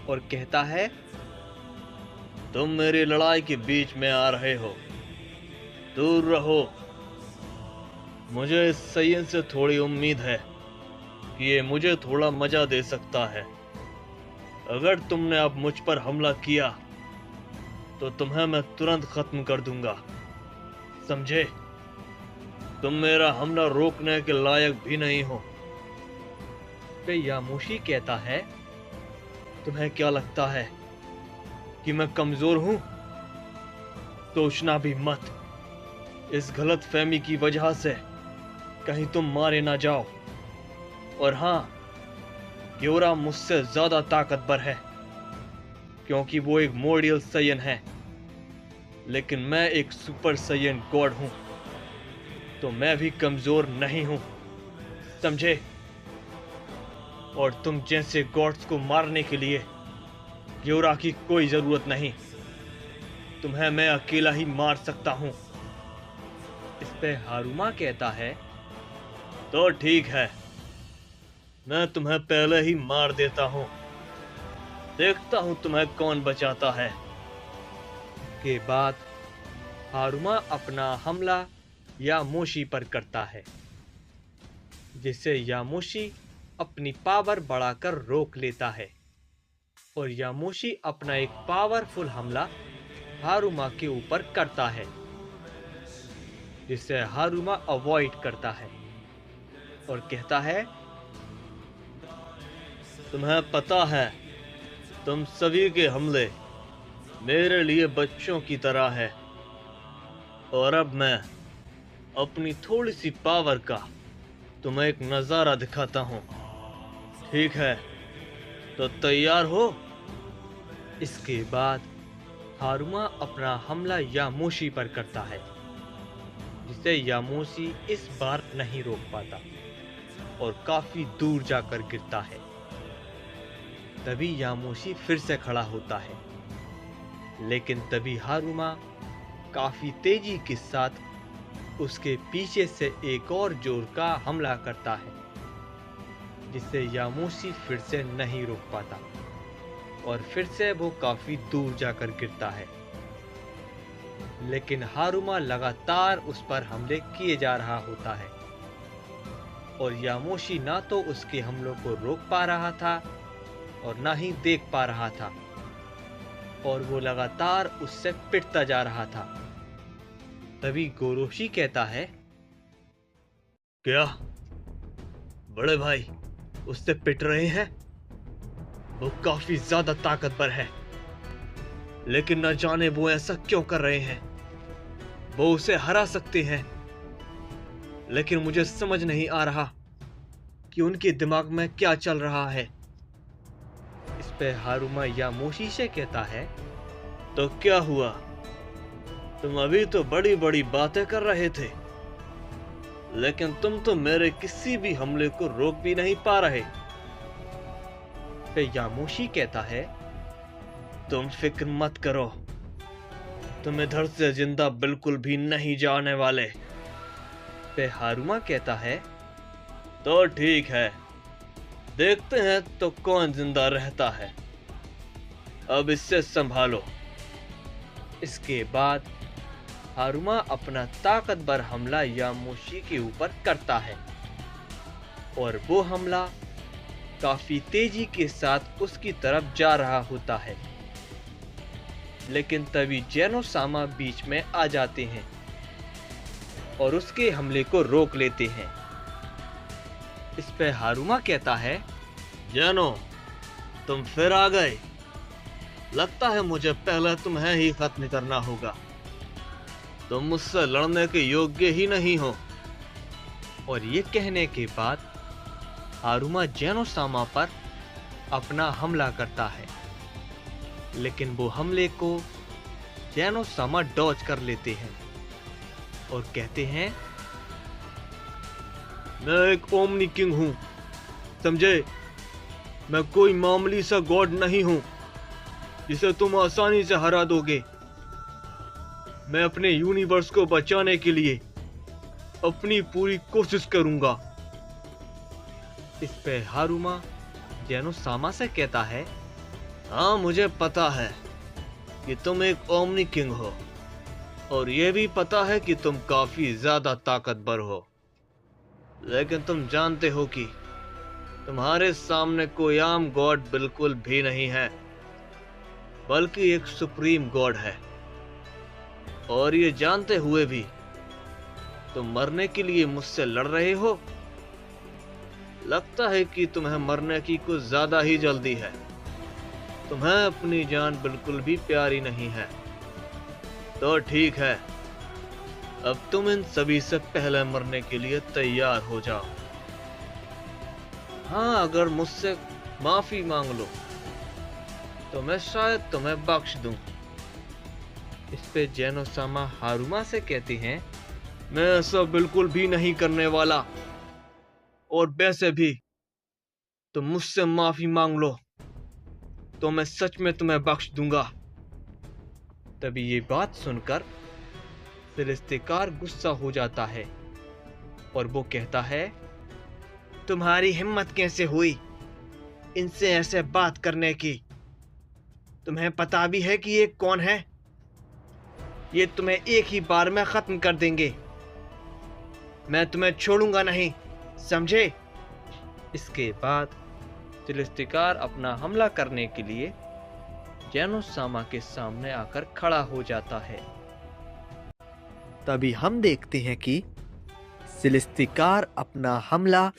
और कहता है, तुम मेरी लड़ाई के बीच में आ रहे हो, दूर रहो। मुझे इस सैयन से थोड़ी उम्मीद है कि ये मुझे थोड़ा मजा दे सकता है। अगर तुमने अब मुझ पर हमला किया तो तुम्हें मैं तुरंत खत्म कर दूंगा, समझे? तुम मेरा हमला रोकने के लायक भी नहीं हो। पे यामोशी कहता है, तुम्हें क्या लगता है कि मैं कमजोर हूं? सोचना भी मत, इस गलत फहमी की वजह से कहीं तुम मारे ना जाओ। और हाँ, ग्योरा मुझसे ज्यादा ताकतवर है, क्योंकि वो एक मोडियल सैयन है, लेकिन मैं एक सुपर सैयन गॉड हूं, तो मैं भी कमजोर नहीं हूं, समझे? और तुम जैसे गॉड्स को मारने के लिए ग्योरा की कोई जरूरत नहीं, तुम्हें मैं अकेला ही मार सकता हूं। इस पे हारुमा कहता है, तो ठीक है, मैं तुम्हें पहले ही मार देता हूं, देखता हूं तुम्हें कौन बचाता है। के बाद हारुमा अपना हमला यामोशी पर करता है, जिससे यामोशी अपनी पावर बढ़ाकर रोक लेता है और यामोशी अपना एक पावरफुल हमला हारुमा के ऊपर करता है, जिसे हारुमा अवॉइड करता है और कहता है, तुम्हें पता है, तुम सभी के हमले मेरे लिए बच्चों की तरह है। और अब मैं अपनी थोड़ी सी पावर का तुम्हें एक नज़ारा दिखाता हूँ। ठीक है, तो तैयार हो? इसके बाद हारुमा अपना हमला यामोशी पर करता है, जिसे यामोशी इस बार नहीं रोक पाता और काफी दूर जाकर गिरता है। तभी यामोशी फिर से खड़ा होता है, लेकिन तभी हारुमा काफी तेजी के साथ उसके पीछे से एक और जोर का हमला करता है, जिससे यामोशी फिर से नहीं रोक पाता और फिर से वो काफी दूर जाकर गिरता है। लेकिन हारुमा लगातार उस पर हमले किए जा रहा होता है और यामोशी ना तो उसके हमलों को रोक पा रहा था और ना ही देख पा रहा था, और वो लगातार उससे पिटता जा रहा था। तभी गोरोशी कहता है, क्या बड़े भाई उससे पिट रहे हैं? वो काफी ज्यादा ताकतवर है, लेकिन न जाने वो ऐसा क्यों कर रहे हैं। वो उसे हरा सकते हैं, लेकिन मुझे समझ नहीं आ रहा कि उनके दिमाग में क्या चल रहा है। इस पे हारुमा यामोशी से कहता है, तो क्या हुआ? तुम अभी तो बड़ी बड़ी बातें कर रहे थे, लेकिन तुम तो मेरे किसी भी हमले को रोक भी नहीं पा रहे। पे यामोशी कहता है, तुम फिक्र मत करो, तुम इधर से जिंदा बिल्कुल भी नहीं जाने वाले। पे हारुमा कहता है, तो ठीक है, देखते हैं तो कौन जिंदा रहता है। अब इससे संभालो। इसके बाद हारुमा अपना ताकतवर हमला यामोशी के ऊपर करता है और वो हमला काफी तेजी के साथ उसकी तरफ जा रहा होता है। लेकिन तभी जेनो-सामा बीच में आ जाते हैं और उसके हमले को रोक लेते हैं। इस पे हारुमा कहता है, जेनो, तुम फिर आ गए। लगता है मुझे पहले तुम्हें ही खत्म करना होगा। तुम मुझसे लड़ने के योग्य ही नहीं हो। और ये कहने के बाद हारुमा जेनो-सामा पर अपना हमला करता है, लेकिन वो हमले को जेनो-सामा डॉज कर लेते हैं और कहते हैं, मैं एक ओमनी किंग हूं, समझे? मैं कोई मामूली सा गॉड नहीं हूं जिसे तुम आसानी से हरा दोगे। मैं अपने यूनिवर्स को बचाने के लिए अपनी पूरी कोशिश करूंगा। इस पे हारुमा जेनो-सामा से कहता है, हाँ मुझे पता है कि तुम एक ओमनी किंग हो, और यह भी पता है कि तुम काफी ज्यादा ताकतवर हो, लेकिन तुम जानते हो कि तुम्हारे सामने कोई आम गॉड बिल्कुल भी नहीं है, बल्कि एक सुप्रीम गॉड है। और ये जानते हुए भी तुम मरने के लिए मुझसे लड़ रहे हो। लगता है कि तुम्हें मरने की कुछ ज्यादा ही जल्दी है। तुम्हें अपनी जान बिल्कुल भी प्यारी नहीं है। तो ठीक है, अब तुम इन सभी से पहले मरने के लिए तैयार हो जाओ। हाँ, अगर मुझसे माफी मांग लो तो मैं शायद तुम्हें बख्श दूं। इस पे जेनो-सामा हारुमा से कहते हैं, मैं ऐसा बिल्कुल भी नहीं करने वाला, और वैसे भी तुम मुझसे माफी मांग लो तो मैं सच में तुम्हें बख्श दूंगा। तभी ये बात सुनकर फिलिस्तीकार गुस्सा हो जाता है और वो कहता है, तुम्हारी हिम्मत कैसे हुई इनसे ऐसे बात करने की? तुम्हें पता भी है कि ये कौन है? ये तुम्हें एक ही बार में खत्म कर देंगे। मैं तुम्हें छोड़ूंगा नहीं, समझे? इसके बाद फिलिस्तीकार अपना हमला करने के लिए जेनो-सामा के सामने आकर खड़ा हो जाता है। तभी हम देखते हैं कि फिलिस्तीकार अपना हमला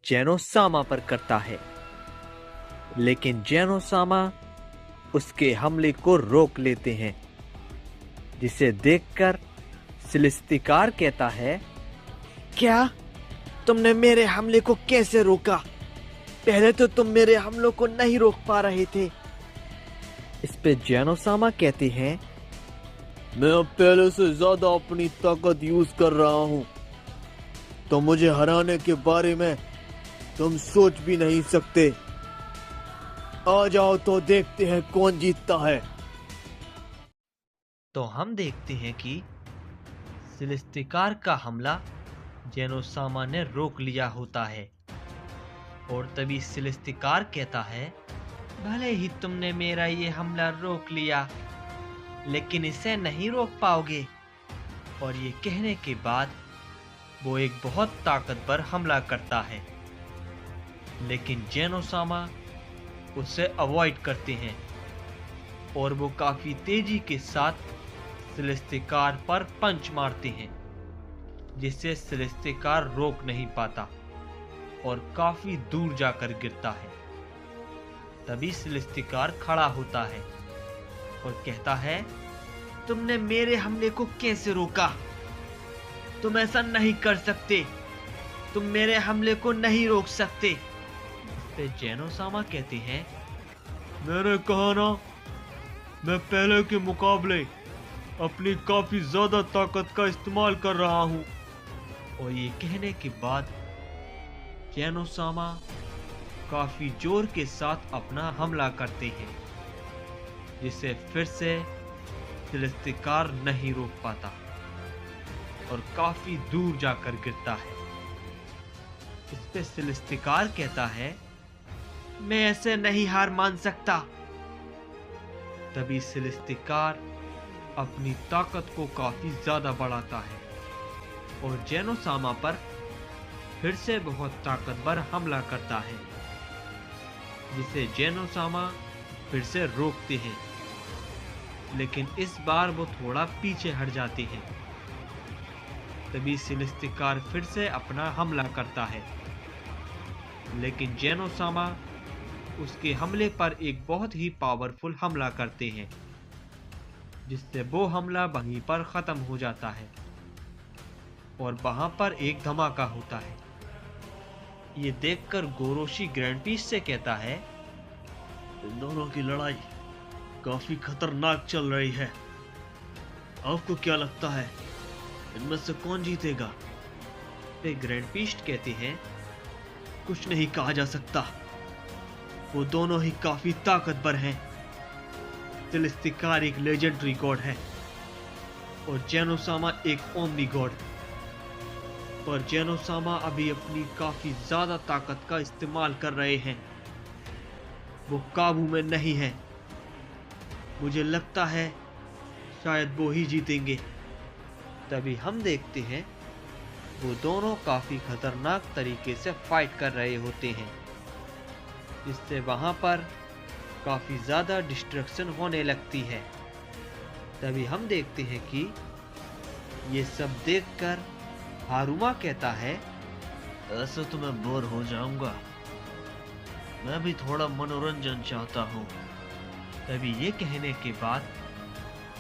जेनो-सामा पर करता है, लेकिन जेनो-सामा उसके हमले को रोक लेते हैं, जिसे देखकर सिलिस्तिकार कहता है, क्या तुमने मेरे हमले को कैसे रोका? पहले तो तुम मेरे हमलों को नहीं रोक पा रहे थे। इस पे जेनोसामा कहते हैं, मैं अब पहले से ज्यादा अपनी ताकत यूज कर रहा हूं, तो मुझे हराने के बारे में तुम सोच भी नहीं सकते। आ जाओ तो देखते हैं कौन जीतता है। तो हम देखते हैं कि सिलिस्तिकार का हमला जेनोसामा ने रोक लिया होता है, और तभी सिलिस्तिकार कहता है, भले ही तुमने मेरा ये हमला रोक लिया, लेकिन इसे नहीं रोक पाओगे। और ये कहने के बाद वो एक बहुत ताकतवर हमला करता है, लेकिन जेनोसामा उसे अवॉइड करते हैं और वो काफी तेजी के साथ सिलिस्तिकार पर पंच मारते हैं, जिससे सिलिस्तिकार रोक नहीं पाता और काफी दूर जाकर गिरता है। तभी सिलिस्तिकार खड़ा होता है और कहता है, तुमने मेरे हमले को कैसे रोका? तुम ऐसा नहीं कर सकते, तुम मेरे हमले को नहीं रोक सकते। इस पे जेनोसामा कहते हैं, मैंने कहा ना, मैं पहले के मुकाबले अपनी काफी ज्यादा ताकत का इस्तेमाल कर रहा हूं। और ये कहने के बाद जेनोसामा काफी जोर के साथ अपना हमला करते हैं, जिसे फिर से सिलिस्तिकार नहीं रोक पाता और काफी दूर जाकर गिरता है। इस पे सिलिस्तिकार कहता है, मैं ऐसे नहीं हार मान सकता। तभी सिलिस्तिकार अपनी ताकत को काफी ज्यादा बढ़ाता है और जेनोसामा पर फिर से बहुत ताकतवर हमला करता है, जिसे जेनोसामा फिर से रोकते हैं, लेकिन इस बार वो थोड़ा पीछे हट जाते हैं। तभी सिलिस्तिकार फिर से अपना हमला करता है, लेकिन जेनोसामा उसके हमले पर एक बहुत ही पावरफुल हमला करते हैं, जिससे वो हमला वहीं पर खत्म हो जाता है और वहां पर एक धमाका होता है। ये देखकर गोरोशी ग्रैंड पीस से कहता है, इन दोनों की लड़ाई काफी खतरनाक चल रही है। आपको क्या लगता है, इनमें से कौन जीतेगा? ग्रैंड पीस्ट कहते हैं, कुछ नहीं कहा जा सकता, वो दोनों ही काफी ताकतवर हैं। सिलिस्तिकार एक लेजेंडरी गॉड है और जेनोसामा एक ओमनी गॉड। पर जेनोसामा अभी अपनी काफी ज्यादा ताकत का इस्तेमाल कर रहे हैं, वो काबू में नहीं है। मुझे लगता है शायद वो ही जीतेंगे। तभी हम देखते हैं वो दोनों काफी खतरनाक तरीके से फाइट कर रहे होते हैं, जिससे वहां पर काफी ज्यादा डिस्ट्रक्शन होने लगती है। तभी हम देखते हैं कि ये सब देखकर हारुमा कहता है, ऐसे तो मैं बोर हो जाऊंगा, मैं भी थोड़ा मनोरंजन चाहता हूँ। तभी ये कहने के बाद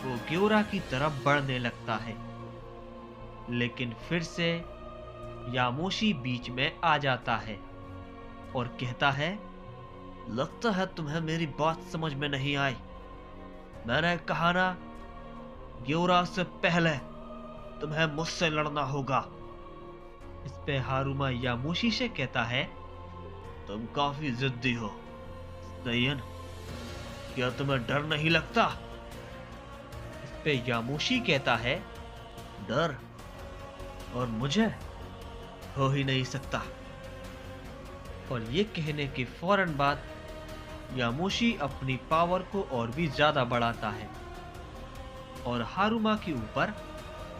वो ग्योरा की तरफ बढ़ने लगता है, लेकिन फिर से यामोशी बीच में आ जाता है और कहता है, लगता है तुम्हें मेरी बात समझ में नहीं आई। मैंने कहा ना, ग्योरा से पहले तुम्हें मुझसे लड़ना होगा। इस पे हारुमा यामोशी से कहता है, तुम काफी जिद्दी हो सयन, क्या तुम्हें डर नहीं लगता? इस पे यामोशी कहता है, डर और मुझे हो ही नहीं सकता। और ये कहने के फौरन बाद यामोशी अपनी पावर को और भी ज्यादा बढ़ाता है और हारुमा के ऊपर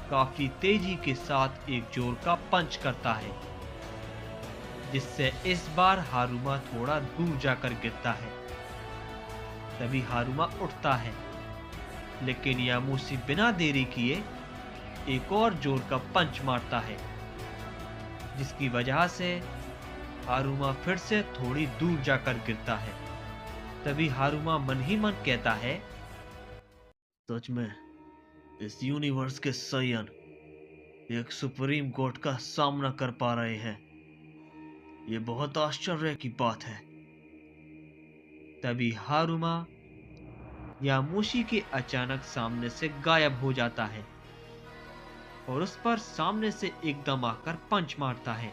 काफी तेजी के साथ एक जोर का पंच करता है, जिससे इस बार हारुमा थोड़ा दूर जाकर गिरता है। तभी हारुमा उठता है, लेकिन यामोशी बिना देरी किए एक और जोर का पंच मारता है, जिसकी वजह से हारुमा फिर से थोड़ी दूर जाकर गिरता है तभी हारुमा मन ही मन कहता है, सच में इस यूनिवर्स के साइयन एक सुप्रीम गॉड का सामना कर पा रहे हैं। ये बहुत आश्चर्य की बात है। तभी हारुमा यामुशी के अचानक सामने से गायब हो जाता है और उस पर सामने से एकदम आकर पंच मारता है,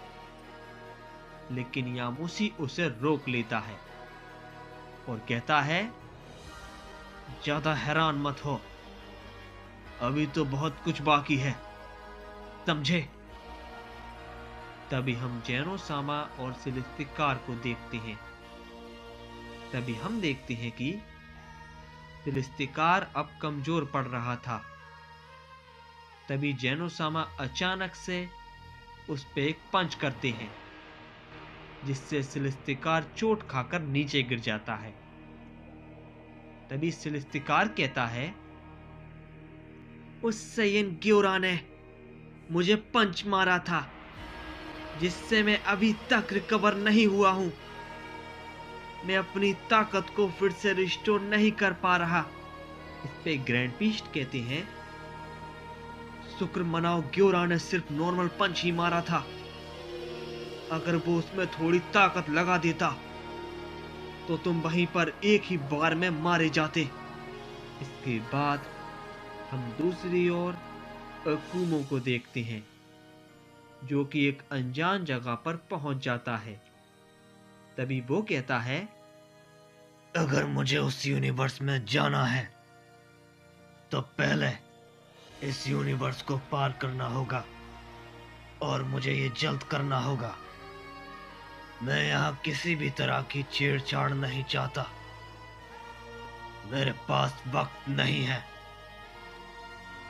लेकिन यामुशी उसे रोक लेता है और कहता है, ज्यादा हैरान मत हो, अभी तो बहुत कुछ बाकी है, समझे। तभी हम जेनो-सामा और सेलेस्टिकार को देखते हैं। तभी हम देखते हैं कि सेलेस्टिकार अब कमजोर पड़ रहा था। तभी जेनो-सामा अचानक से उस पे एक पंच करते हैं, जिससे सेलेस्टिकार चोट खाकर नीचे गिर जाता है। तभी सेलेस्टिकार कहता है, उस साइयन ग्योरा ने मुझे पंच मारा था, जिससे मैं अभी तक रिकवर नहीं हुआ हूं। मैं अपनी ताकत को फिर से रिस्टोर नहीं कर पा रहा। इस पे ग्रैंड पीस्ट कहते हैं, शुक्र मनाओ ग्योरा ने सिर्फ नॉर्मल पंच ही मारा था। अगर वो उसमें थोड़ी ताकत लगा देता तो तुम वहीं पर एक ही बार में मारे जाते। इसके बाद हम दूसरी ओर अकुमो को देखते हैं, जो कि एक अनजान जगह पर पहुंच जाता है। तभी वो कहता है, अगर मुझे उस यूनिवर्स में जाना है तो पहले इस यूनिवर्स को पार करना होगा और मुझे ये जल्द करना होगा। मैं यहाँ किसी भी तरह की छेड़छाड़ नहीं चाहता। मेरे पास वक्त नहीं है।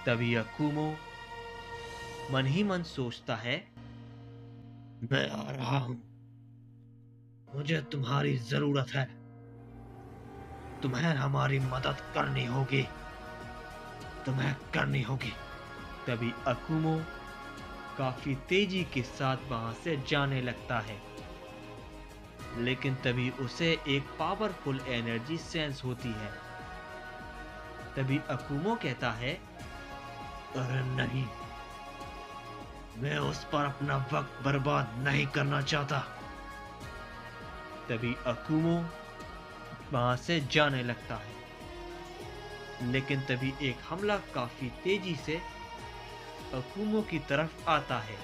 तभी अकुमो मन ही मन सोचता है, मैं आ रहा हूं, मुझे तुम्हारी जरूरत है, तुम्हें हमारी मदद करनी होगी, तुम्हें करनी होगी। तभी अकुमो काफी तेजी के साथ वहां से जाने लगता है, लेकिन तभी उसे एक पावरफुल एनर्जी सेंस होती है। तभी अकुमो कहता है, अरे नहीं, मैं उस पर अपना वक्त बर्बाद नहीं करना चाहता। तभी अकुमो वहां से जाने लगता है, लेकिन तभी एक हमला काफी तेजी से अकुमो की तरफ आता है,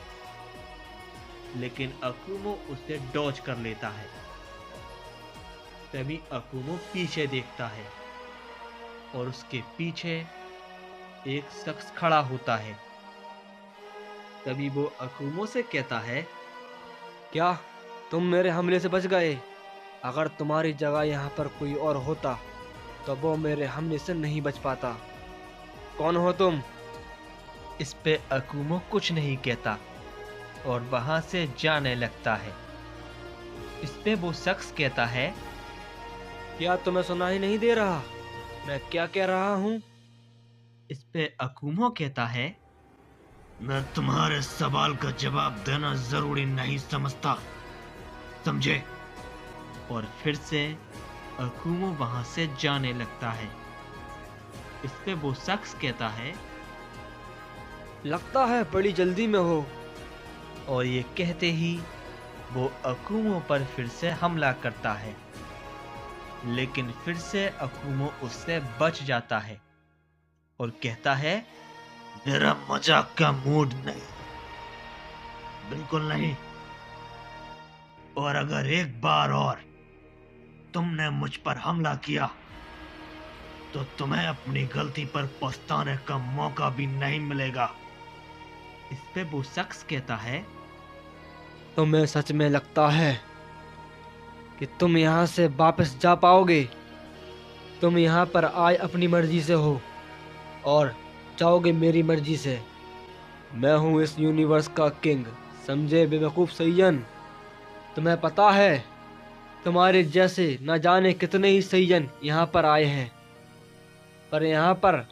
लेकिन अकुमो उसे डॉज कर लेता है। तभी अकुमो पीछे देखता है और उसके पीछे एक शख्स खड़ा होता है। तभी वो अकुमो से कहता है, क्या तुम मेरे हमले से बच गए? अगर तुम्हारी जगह यहाँ पर कोई और होता तो वो मेरे हमले से नहीं बच पाता। कौन हो तुम? इस पे अकुमो कुछ नहीं कहता और वहां से जाने लगता है। इस पे वो शख्स कहता है, क्या तुम्हें सुना ही नहीं दे रहा मैं क्या कह रहा हूँ? इस पे अकुमो कहता है, मैं तुम्हारे सवाल का जवाब देना जरूरी नहीं समझता, समझे। और फिर से अकुमो वहां से जाने लगता है। इस पे वो शख्स कहता है, लगता है बड़ी जल्दी में हो। और ये कहते ही वो अकुमो पर फिर से हमला करता है, लेकिन फिर से अकुमो उससे बच जाता है और कहता है, मेरा मजाक का मूड नहीं, बिल्कुल नहीं। और अगर एक बार और तुमने मुझ पर हमला किया तो तुम्हें अपनी गलती पर पछताने का मौका भी नहीं मिलेगा। इस पे वो शख्स कहता है, तुम्हें सच में लगता है कि तुम यहाँ से वापस जा पाओगे? तुम यहाँ पर आए अपनी मर्जी से हो और जाओगे मेरी मर्जी से। मैं हूँ इस यूनिवर्स का किंग, समझे बेवकूफ़ सैयन। तुम्हें पता है तुम्हारे जैसे न जाने कितने ही सैयन यहाँ पर आए हैं, पर यहाँ पर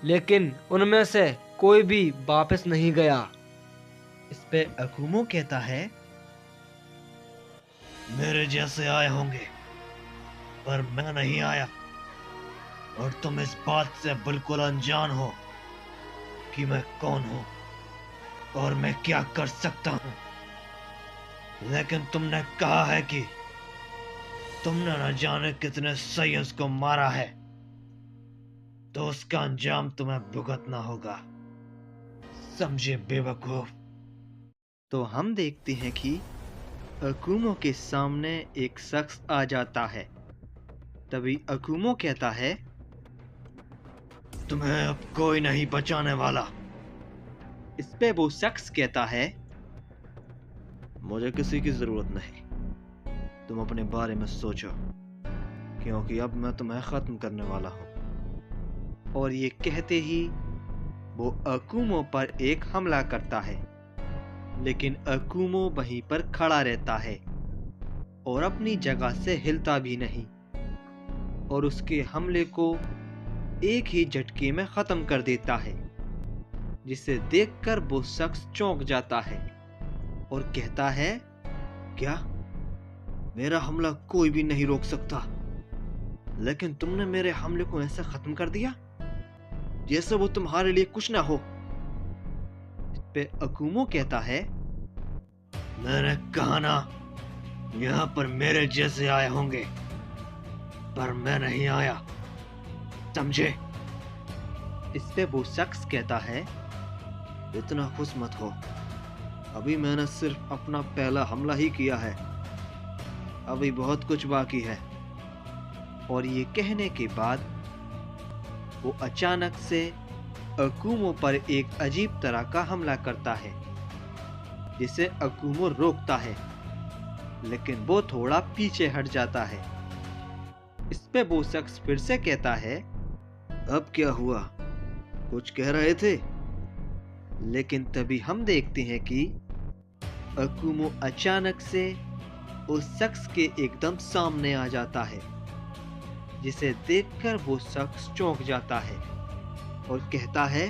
लेकिन उनमें से कोई भी वापस नहीं गया। इस पे अकुमो कहता है, मेरे जैसे आए होंगे पर मैं नहीं आया और तुम इस बात से बिल्कुल अनजान हो कि मैं कौन हूं और मैं क्या कर सकता हूं। लेकिन तुमने कहा है कि तुमने न जाने कितने सैयद को मारा है, तो उसका अंजाम तुम्हें भुगतना होगा। समझे बेवकूफ। तो हम देखते हैं कि अकुमो के सामने एक शख्स आ जाता है। तभी अकुमो कहता है, तुम्हें अब कोई नहीं बचाने वाला। इस पे वो शख्स कहता है, मुझे किसी की जरूरत नहीं, तुम अपने बारे में सोचो, क्योंकि अब मैं तुम्हें खत्म करने वाला हूं। और ये कहते ही वो अकुमो पर एक हमला करता है। लेकिन अकुमो वहीं पर खड़ा रहता है और अपनी जगह से हिलता भी नहीं, और उसके हमले को एक ही झटके में खत्म कर देता है, जिसे देखकर वो शख्स चौंक जाता है और कहता है, क्या मेरा हमला कोई भी नहीं रोक सकता? लेकिन तुमने मेरे हमले को ऐसे खत्म कर दिया जैसे वो तुम्हारे लिए कुछ ना हो। इस पे अकुमो कहता है, मैंने कहा ना, यहाँ पर मेरे जैसे आए होंगे, पर मैं नहीं आया, समझे? इस पे वो शख्स कहता है, इतना खुश मत हो, अभी मैंने सिर्फ अपना पहला हमला ही किया है, अभी बहुत कुछ बाकी है। और ये कहने के बाद वो अचानक से अकुमो पर एक अजीब तरह का हमला करता है, जिसे अकुमो रोकता है, लेकिन वो थोड़ा पीछे हट जाता है। इस पे वो शख्स फिर से कहता है, अब क्या हुआ, कुछ कह रहे थे? लेकिन तभी हम देखते हैं कि अकुमो अचानक से उस शख्स के एकदम सामने आ जाता है, जिसे देखकर वो शख्स चौंक जाता है और कहता है,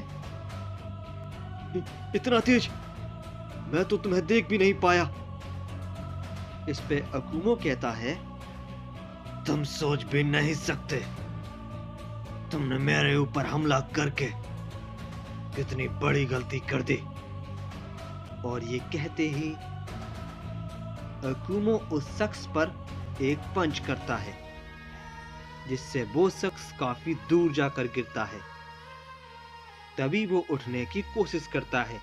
इतना तेज, मैं तो तुम्हें देख भी नहीं पाया। इस पे अकुमो कहता है, तुम सोच भी नहीं सकते, तुमने मेरे ऊपर हमला करके कितनी बड़ी गलती कर दी। और ये कहते ही अकुमो उस शख्स पर एक पंच करता है, जिससे वो शख्स काफी दूर जाकर गिरता है। तभी वो उठने की कोशिश करता है,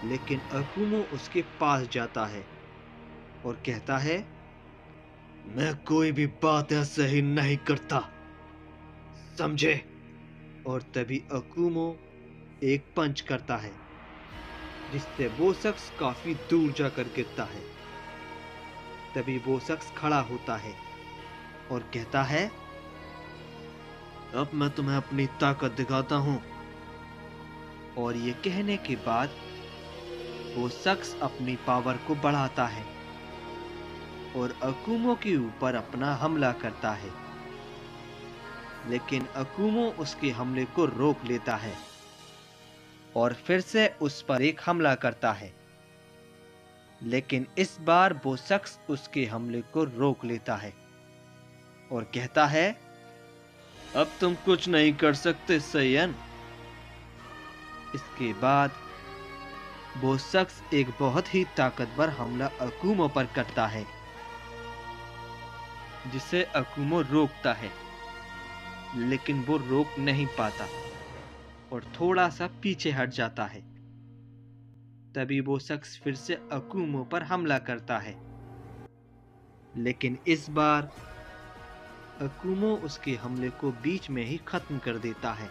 लेकिन अकुमो उसके पास जाता है और कहता है, मैं कोई भी बात ऐसे ही नहीं करता, समझे? और तभी अकुमो एक पंच करता है, जिससे वो शख्स काफी दूर जाकर गिरता है। तभी वो शख्स खड़ा होता है और कहता है, अब मैं तुम्हें अपनी ताकत दिखाता हूं। और ये कहने के बाद वो शख्स अपनी पावर को बढ़ाता है और अकुमो के ऊपर अपना हमला करता है। लेकिन अकुमो उसके हमले को रोक लेता है और फिर से उस पर एक हमला करता है। लेकिन इस बार वो शख्स उसके हमले को रोक लेता है और कहता है, अब तुम कुछ नहीं कर सकते सैयन। इसके बाद वो शख्स एक बहुत ही ताकतवर हमला अकुमो पर करता है, जिसे अकुमो रोकता है, लेकिन वो रोक नहीं पाता और थोड़ा सा पीछे हट जाता है। तभी वो शख्स फिर से अकुमो पर हमला करता है, लेकिन इस बार अकुमो उसके हमले को बीच में ही खत्म कर देता है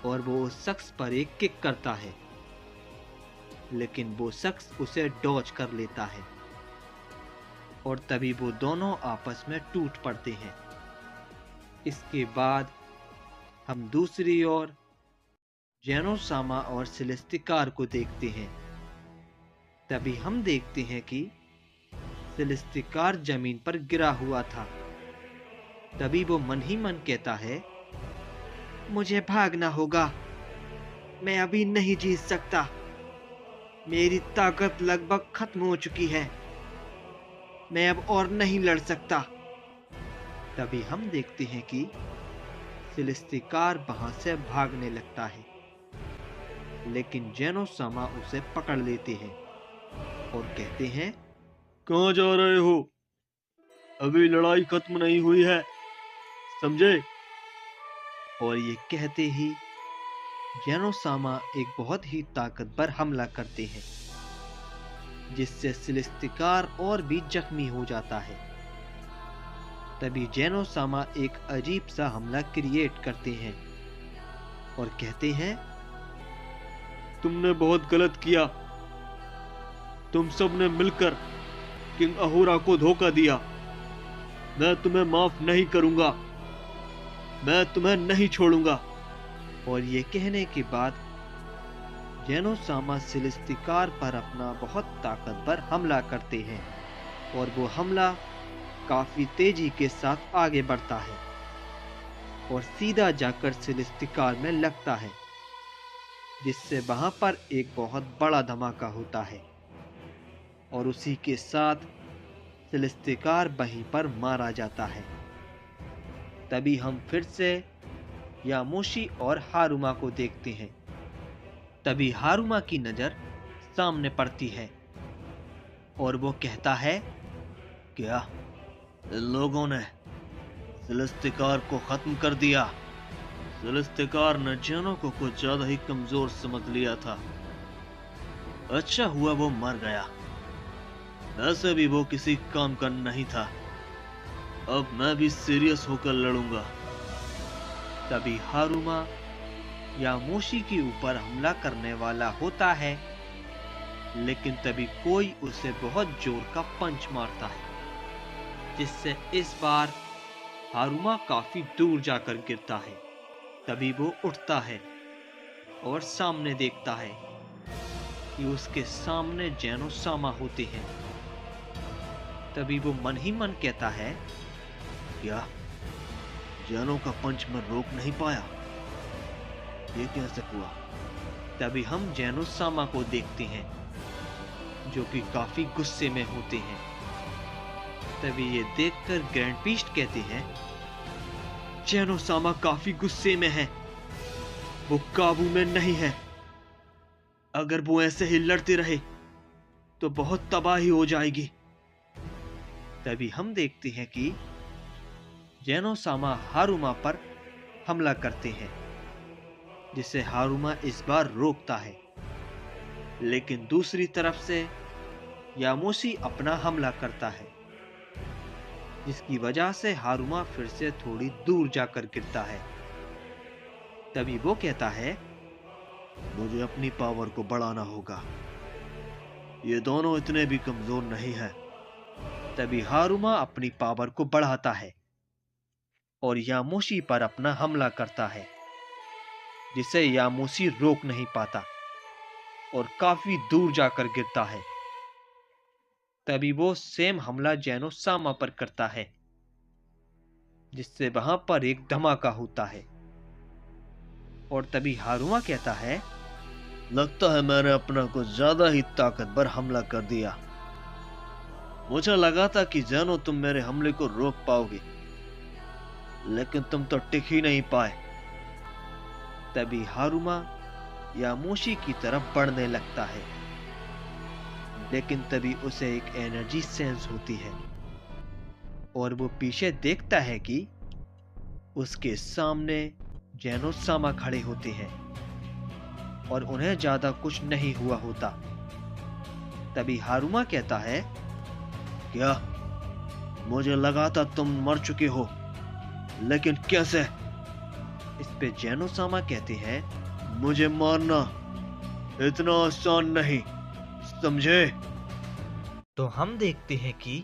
और वो उस शख्स पर एक किक करता है, लेकिन वो शख्स उसे डॉज कर लेता है और तभी वो दोनों आपस में टूट पड़ते हैं। इसके बाद हम दूसरी ओर जेनोसामा और सेलेस्टिकार को देखते हैं। तभी हम देखते हैं कि सेलेस्टिकार जमीन पर गिरा हुआ था। तभी वो मन ही मन कहता है, मुझे भागना होगा, मैं अभी नहीं जीत सकता, मेरी ताकत लगभग खत्म हो चुकी है, मैं अब और नहीं लड़ सकता। तभी हम देखते हैं कि सेलेस्टिकार वहां से भागने लगता है, लेकिन जेनो सामा उसे पकड़ लेते हैं और कहते हैं, कहाँ जा रहे हो? अभी लड़ाई खत्म नहीं हुई है, समझे? और ये कहते ही जेनो सामा एक बहुत ही ताकतवर हमला करते हैं, जिससे सेलेस्टिकार और भी जख्मी हो जाता है। तभी जेनो सामा एक अजीब सा हमला क्रिएट करते हैं और कहते हैं, तुमने बहुत गलत किया। तुम सब ने मिलकर किंग अहोरा को धोखा दिया। मैं तुम्हें माफ नहीं करूंगा। मैं तुम्हें नहीं छोड़ूंगा। और ये कहने के बाद जेनो सामा सेलेस्टिकार पर अपना बहुत ताकतवर हमला करते हैं और वो हमला काफी तेजी के साथ आगे बढ़ता है और सीधा जाकर सेलेस्टिकार में लगता है, जिससे वहां पर एक बहुत बड़ा धमाका होता है और उसी के साथ सेलेस्टिकार वहीं पर मारा जाता है। तभी हम फिर से यामोशी और हारुमा को देखते हैं। तभी हारुमा की नजर सामने पड़ती है और वो कहता है, क्या इन लोगों ने सेलेस्टिकार को खत्म कर दिया? सेलेस्टिकार ने जेनो को कुछ ज्यादा ही कमजोर समझ लिया था। अच्छा हुआ वो मर गया। वैसे भी वो किसी काम का नहीं था। अब मैं भी सीरियस होकर लड़ूंगा। तभी हारुमा यामोशी के ऊपर हमला करने वाला होता है, लेकिन तभी कोई उसे बहुत जोर का पंच मारता है, जिससे इस बार हारुमा काफी दूर जाकर गिरता है। तभी वो उठता है और सामने देखता है कि उसके सामने जेनो सामा होते हैं। तभी वो मन ही मन कहता है, क्या जेनो का पंच मैं रोक नहीं पाया? ये कैसे हुआ? तभी हम जेनो सामा को देखते हैं, जो कि काफी गुस्से में होते हैं। तभी ये देखकर ग्रैंड पीस्ट कहते हैं, जेनो सामा काफी गुस्से में है। वो काबू में नहीं है। अगर वो ऐसे ही लड़ते रहे तो बहुत तबाही हो जाएगी। तभी हम देखते हैं कि जेनो सामा हारुमा पर हमला करते हैं, जिसे हारुमा इस बार रोकता है, लेकिन दूसरी तरफ से यामोशी अपना हमला करता है, जिसकी वजह से हारुमा फिर से थोड़ी दूर जाकर गिरता है। तभी वो कहता है, मुझे अपनी पावर को बढ़ाना होगा। ये दोनों इतने भी कमजोर नहीं है। तभी हारुमा अपनी पावर को बढ़ाता है और यामोशी पर अपना हमला करता है, जिसे यामोशी रोक नहीं पाता और काफी दूर जाकर गिरता है। तभी वो सेम हमला जेनो सामा पर करता है, जिससे वहां पर एक धमाका होता है। और तभी हारुमा कहता है, लगता है मैंने अपना कुछ ज्यादा ही ताकतवर हमला कर दिया। मुझे लगा था कि जेनो तुम मेरे हमले को रोक पाओगे, लेकिन तुम तो टिक ही नहीं पाए। तभी हारुमा यामोशी की तरफ बढ़ने लगता है, लेकिन तभी उसे एक एनर्जी सेंस होती है और वो पीछे देखता है कि उसके सामने जेनो सामा खड़े होते हैं और उन्हें ज्यादा कुछ नहीं हुआ होता। तभी हारुमा कहता है, क्या मुझे लगा था तुम मर चुके हो, लेकिन कैसे? इस पे जेनो सामा कहते हैं, मुझे मारना इतना आसान नहीं, समझे? तो हम देखते हैं कि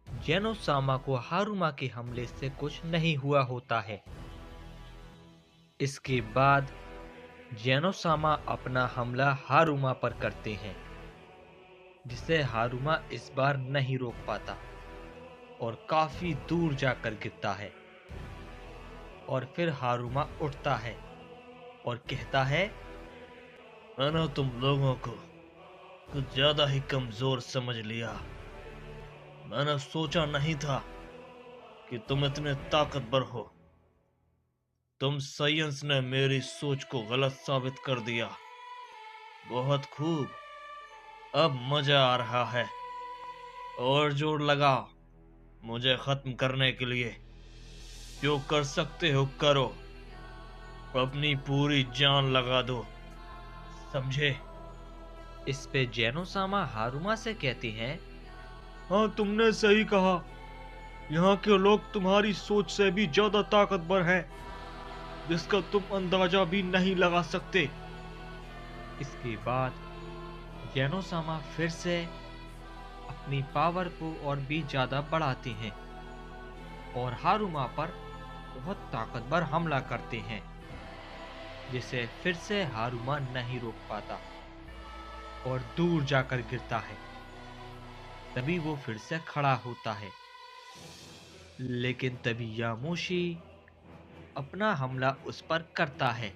जेनो सामा को हारुमा के हमले से कुछ नहीं हुआ होता है। इसके बाद जेनो सामा अपना हमला हारुमा पर करते हैं, जिसे हारुमा इस बार नहीं रोक पाता और काफी दूर जाकर गिरता है। और फिर हारुमा उठता है और कहता है, मैंने तुम लोगों को कुछ ज्यादा ही कमजोर समझ लिया। मैंने सोचा नहीं था कि तुम इतने ताकतवर हो। तुम साइंस ने मेरी सोच को गलत साबित कर दिया। बहुत खूब, अब मजा आ रहा है। और जोर लगाओ मुझे खत्म करने के लिए। जो कर सकते हो करो, अपनी पूरी जान लगा दो, समझे? इस पे जेनोसामा हारुमा से कहती हैं, हाँ, तुमने सही कहा। यहाँ के लोग तुम्हारी सोच से भी ज्यादा ताकतवर हैं, जिसका तुम अंदाजा भी नहीं लगा सकते। इसके बाद जेनोसामा फिर से अपनी पावर को और भी ज्यादा बढ़ाते हैं और हारुमा पर बहुत ताकतवर हमला करते हैं, जिसे फिर से हारुमा नहीं रोक पाता और दूर जाकर गिरता है। तभी वो फिर से खड़ा होता है, लेकिन तभी यामोशी अपना हमला उस पर करता है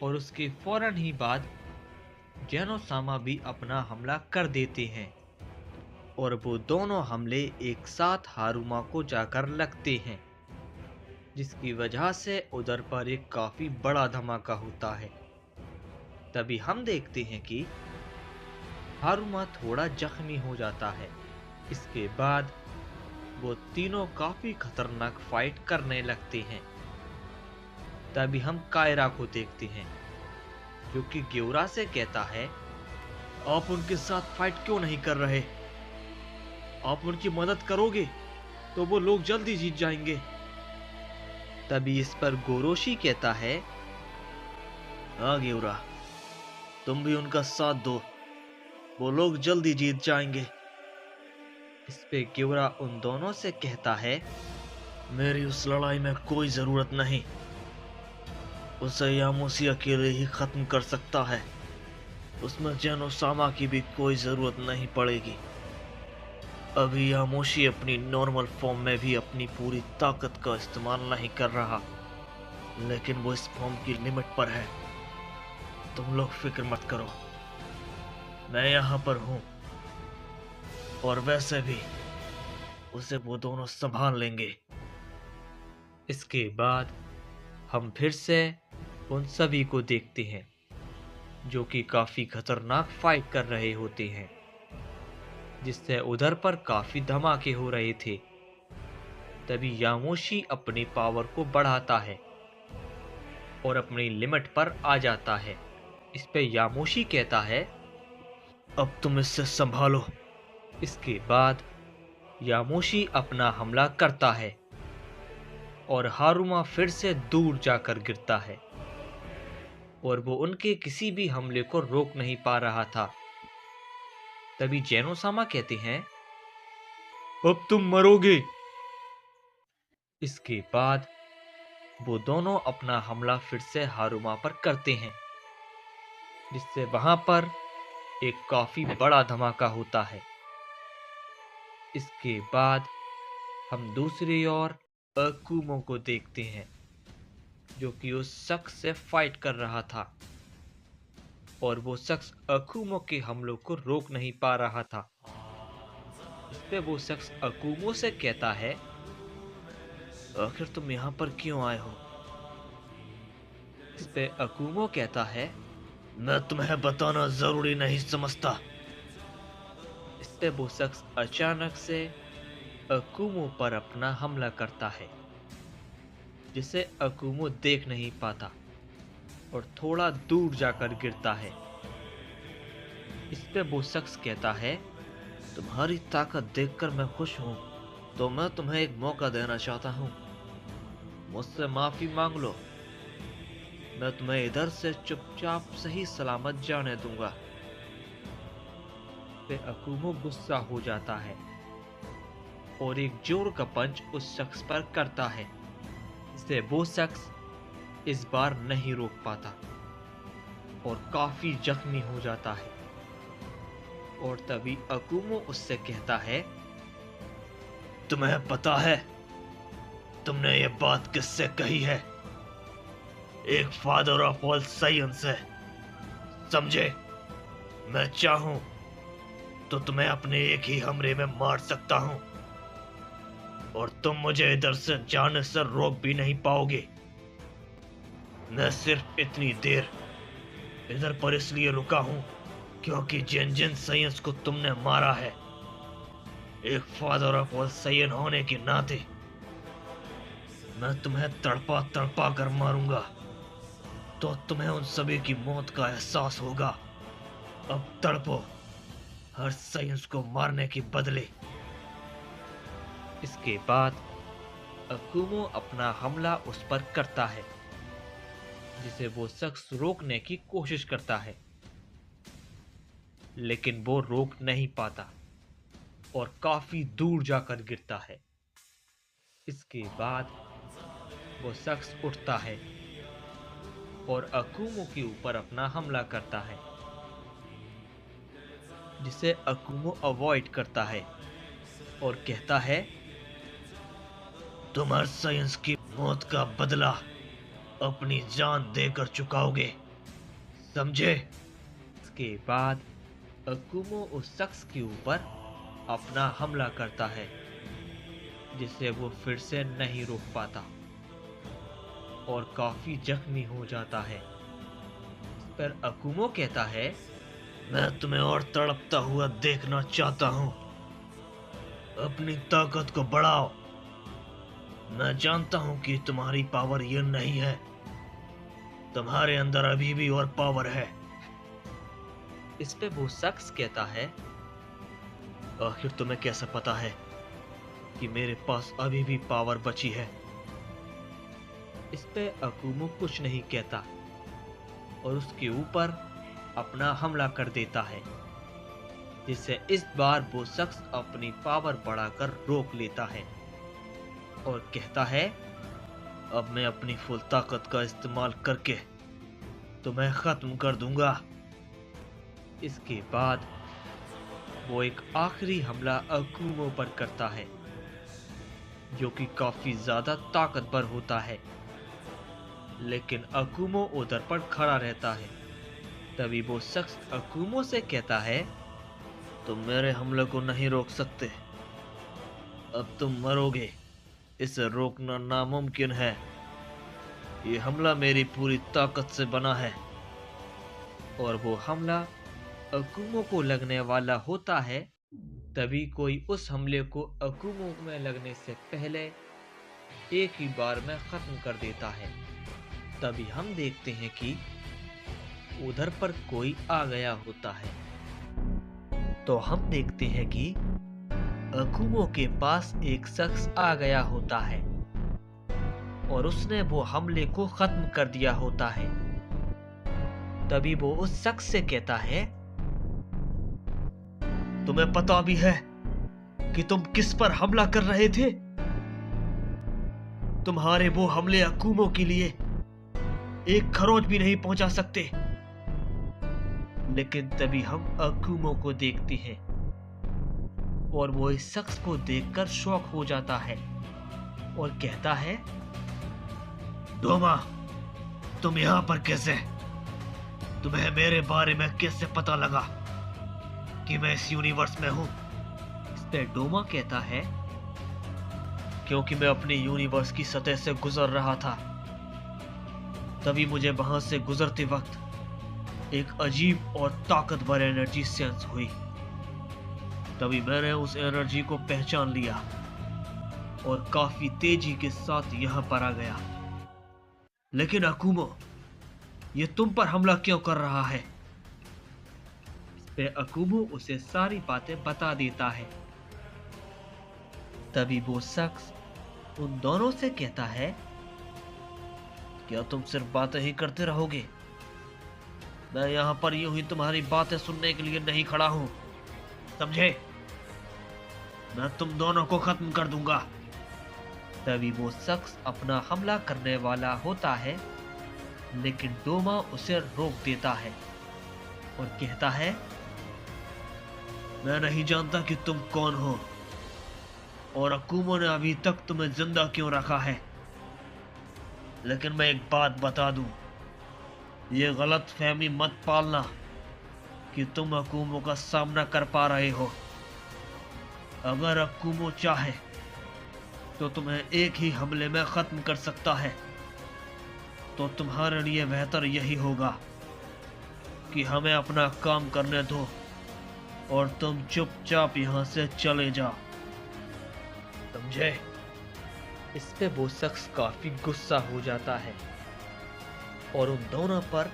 और उसके फौरन ही बाद जेनोसामा भी अपना हमला कर देते हैं और वो दोनों हमले एक साथ हारुमा को जाकर लगते हैं, जिसकी वजह से उधर पर एक काफी बड़ा धमाका होता है। तभी हम देखते हैं कि हारुमा थोड़ा जख्मी हो जाता है। इसके बाद वो तीनों काफी खतरनाक फाइट करने लगते हैं। तभी हम कायरा को देखते हैं, जो कि ग्योरा से कहता है, आप उनके साथ फाइट क्यों नहीं कर रहे? आप उनकी मदद करोगे तो वो लोग जल्दी जीत जाएंगे। तभी इस पर गोरोशी कहता है, हाँ ग्योरा, तुम भी उनका साथ दो, वो लोग जल्दी जीत जाएंगे। इस पे ग्योरा उन दोनों से कहता है, मेरी उस लड़ाई में कोई जरूरत नहीं। उसे यामोशी अकेले ही खत्म कर सकता है। उसमें जेनोसामा की भी कोई जरूरत नहीं पड़ेगी। अभी यामोशी अपनी नॉर्मल फॉर्म में भी अपनी पूरी ताकत का इस्तेमाल नहीं कर रहा, लेकिन वो इस फॉर्म की लिमिट पर है। तुम लोग फिक्र मत करो, मैं यहाँ पर हूँ। और वैसे भी उसे वो दोनों संभाल लेंगे। इसके बाद हम फिर से उन सभी को देखते हैं, जो कि काफी खतरनाक फाइट कर रहे होते हैं, जिससे उधर पर काफी धमाके हो रहे थे। तभी यामोशी अपनी पावर को बढ़ाता है और अपनी लिमिट पर आ जाता है। इस पे यामोशी कहता है, अब तुम इससे संभालो। इसके बाद यामोशी अपना हमला करता है और हारुमा फिर से दूर जाकर गिरता है और वो उनके किसी भी हमले को रोक नहीं पा रहा था। तभी जेनोसामा कहते हैं, अब तुम मरोगे। इसके बाद वो दोनों अपना हमला फिर से हारुमा पर करते हैं, जिससे वहां पर एक काफी बड़ा धमाका होता है। इसके बाद हम दूसरी ओर अकुमो को देखते हैं, जो कि उस शख्स से फाइट कर रहा था और वो शख्स अकुमो के हमलों को रोक नहीं पा रहा था। इस पे वो शख्स अकुमो से कहता है, आखिर तुम यहाँ पर क्यों आए हो? इस पे अकुमो कहता है, मैं तुम्हें बताना जरूरी नहीं समझता। इस पे वो शख्स अचानक से अकुमो पर अपना हमला करता है, जिसे अकुमो देख नहीं पाता और थोड़ा दूर जाकर गिरता है। इस पे वो शख्स कहता है, तुम्हारी ताकत देखकर मैं खुश हूँ, तो मैं तुम्हें एक मौका देना चाहता हूँ। मुझसे माफी मांग लो, मैं तुम्हें इधर से चुपचाप सही सलामत जाने दूंगा। पे अकुमो गुस्सा हो जाता है और एक जोर का पंच उस शख्स पर करता है, जिसे वो शख्स इस बार नहीं रोक पाता और काफी जख्मी हो जाता है। और तभी अकुमो उससे कहता है, तुम्हें पता है तुमने ये बात किससे कही है? एक फादर ऑफ ऑल साइंस है, समझे? मैं चाहूं तो तुम्हें अपने एक ही हमले में मार सकता हूं, और तुम मुझे इधर से जाने से रोक भी नहीं पाओगे। मैं सिर्फ इतनी देर इधर पर इसलिए रुका हूं क्योंकि जिन जिन साइंस को तुमने मारा है, एक फादर ऑफ ऑल साइंस होने के नाते मैं तुम्हें तड़पा तड़पा कर मारूंगा, तो तुम्हें उन सभी की मौत का एहसास होगा। अब तड़पो हर साइंस को मारने के बदले। इसके बाद अकुमो अपना हमला उस पर करता है, जिसे वो शख्स रोकने की कोशिश करता है, लेकिन वो रोक नहीं पाता और काफी दूर जाकर गिरता है। इसके बाद वो शख्स उठता है और अकुमो के ऊपर अपना हमला करता है, जिसे अकुमो अवॉइड करता है और कहता है, तुम हर साइंस की मौत का बदला अपनी जान देकर चुकाओगे, समझे? इसके बाद अकुमो उस शख्स के ऊपर अपना हमला करता है, जिसे वो फिर से नहीं रोक पाता और काफी जख्मी हो जाता है। इस पर अकुमो कहता है, मैं तुम्हें और तड़पता हुआ देखना चाहता हूं। अपनी ताकत को बढ़ाओ। मैं जानता हूं कि तुम्हारी पावर ये नहीं है, तुम्हारे अंदर अभी भी और पावर है। इस पे वो शख्स कहता है, आखिर तुम्हें कैसे पता है कि मेरे पास अभी भी पावर बची है? इस पे अकुमो कुछ नहीं कहता और उसके ऊपर अपना हमला कर देता है, जिससे इस बार वो शख्स अपनी पावर बढ़ाकर रोक लेता है और कहता है, अब मैं अपनी फुल ताकत का इस्तेमाल करके तुम्हें खत्म कर दूंगा। इसके बाद वो एक आखिरी हमला अकुमो पर करता है, जो कि काफी ज्यादा ताकतवर होता है, लेकिन अकुमो उधर पर खड़ा रहता है। तभी वो शख्स अकुमो से कहता है, तुम मेरे हमले को नहीं रोक सकते, अब तुम मरोगे। इसे रोकना नामुमकिन है। ये हमला मेरी पूरी ताकत से बना है। और वो हमला अकुमो को लगने वाला होता है, तभी कोई उस हमले को अकुमो में लगने से पहले एक ही बार में खत्म कर देता है। तभी हम देखते हैं कि उधर पर कोई आ गया होता है। तो हम देखते हैं कि अकुमो के पास एक शख्स आ गया होता है और उसने वो हमले को खत्म कर दिया होता है। तभी वो उस शख्स से कहता है, तुम्हें पता भी है कि तुम किस पर हमला कर रहे थे? तुम्हारे वो हमले अकुमो के लिए एक खरोच भी नहीं पहुंचा सकते। लेकिन तभी हम अकुमो को देखते हैं और वो इस शख्स को देखकर शॉक हो जाता है और कहता है, डोमा, तुम यहां पर कैसे? तुम्हें मेरे बारे में कैसे पता लगा कि मैं इस यूनिवर्स में हूं? इस पे डोमा कहता है, क्योंकि मैं अपनी यूनिवर्स की सतह से गुजर रहा था। तभी मुझे वहां से गुजरते वक्त एक अजीब और ताकतवर एनर्जी सेंस हुई। तभी मैंने उस एनर्जी को पहचान लिया और काफी तेजी के साथ यहां पर आ गया। लेकिन अकुमो, ये तुम पर हमला क्यों कर रहा है? इस पे अकुमो उसे सारी बातें बता देता है। तभी वो शख्स उन दोनों से कहता है, क्या तुम सिर्फ बातें ही करते रहोगे? मैं यहां पर यूं ही तुम्हारी बातें सुनने के लिए नहीं खड़ा हूं, समझे? मैं तुम दोनों को खत्म कर दूंगा। तभी वो शख्स अपना हमला करने वाला होता है, लेकिन डोमा उसे रोक देता है और कहता है, मैं नहीं जानता कि तुम कौन हो और अकुमो ने अभी तक तुम्हें जिंदा क्यों रखा है, लेकिन मैं एक बात बता दूं, ये गलत फहमी मत पालना कि तुम अकुमो का सामना कर पा रहे हो। अगर अकुमो चाहे तो तुम्हें एक ही हमले में खत्म कर सकता है। तो तुम्हारे लिए बेहतर यही होगा कि हमें अपना काम करने दो और तुम चुपचाप यहाँ से चले जाओ, समझे? इस पे वो शख्स काफी गुस्सा हो जाता है और उन दोनों पर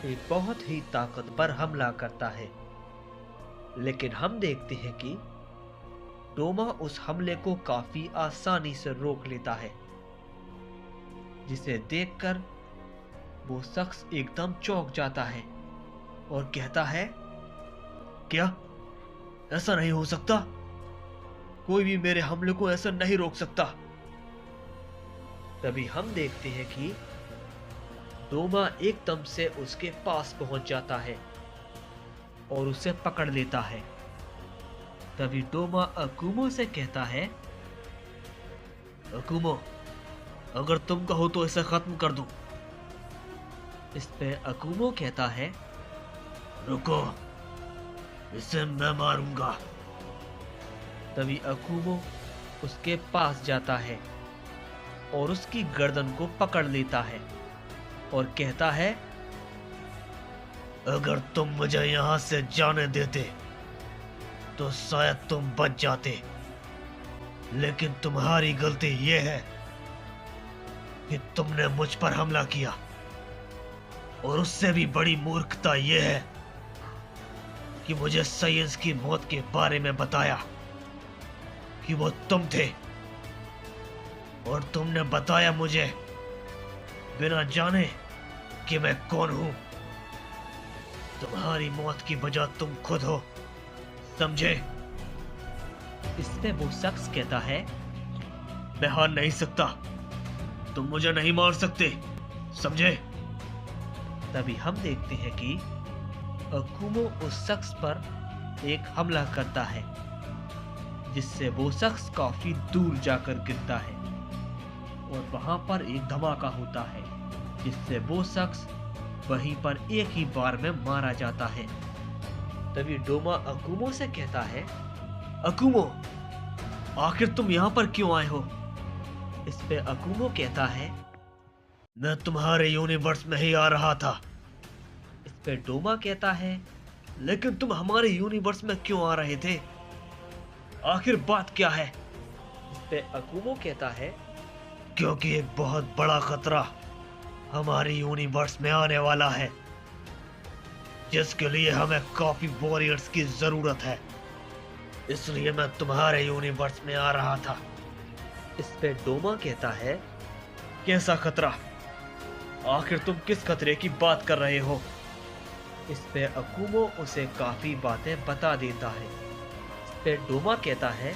एक बहुत ही ताकतवर हमला करता है। लेकिन हम देखते हैं कि डोमा उस हमले को काफी आसानी से रोक लेता है, जिसे देखकर वो शख्स एकदम चौंक जाता है और कहता है, क्या? ऐसा नहीं हो सकता। कोई भी मेरे हमले को ऐसा नहीं रोक सकता। तभी हम देखते हैं कि डोमा एकदम से उसके पास पहुंच जाता है और उसे पकड़ लेता है। तभी डोमा अकुमो से कहता है, अकुमो, अगर तुम कहो तो इसे खत्म कर दूं। इस पे अकुमो कहता है, रुको, इसे मैं मारूंगा। तभी अकुमो उसके पास जाता है और उसकी गर्दन को पकड़ लेता है और कहता है, अगर तुम मुझे यहां से जाने देते तो शायद तुम बच जाते, लेकिन तुम्हारी गलती यह है कि तुमने मुझ पर हमला किया, और उससे भी बड़ी मूर्खता यह है कि मुझे साइंस की मौत के बारे में बताया कि वो तुम थे, और तुमने बताया मुझे बिना जाने कि मैं कौन हूं। तुम्हारी मौत की वजह तुम खुद हो, समझे? इसमें वो शख्स कहता है, मैं हार नहीं सकता, तुम मुझे नहीं मार सकते, समझे? तभी हम देखते हैं कि अकुमो उस शख्स पर एक हमला करता है, जिससे वो शख्स काफी दूर जाकर गिरता है और वहां पर एक धमाका होता है, जिससे वो शख्स वहीं पर एक ही बार में मारा जाता है। तभी डोमा अकुमो से कहता है, अकुमो, आखिर तुम यहाँ पर क्यों आए हो? इस पे अकुमो कहता है, मैं तुम्हारे यूनिवर्स में ही आ रहा था। इस पे डोमा कहता है, लेकिन तुम हमारे यूनिवर्स में क्यों आ रहे थे? आखिर बात क्या है? इस पे अकुमो कहता है, क्योंकि एक बहुत बड़ा खतरा हमारे यूनिवर्स में आने वाला है, जिसके लिए हमें काफी वॉरियर्स की जरूरत है, इसलिए मैं तुम्हारे यूनिवर्स में आ रहा था। इस पे डोमा कहता है, कैसा खतरा? आखिर तुम किस खतरे की बात कर रहे हो? इस पे अकुमो उसे काफी बातें बता देता है। इस पे डोमा कहता है,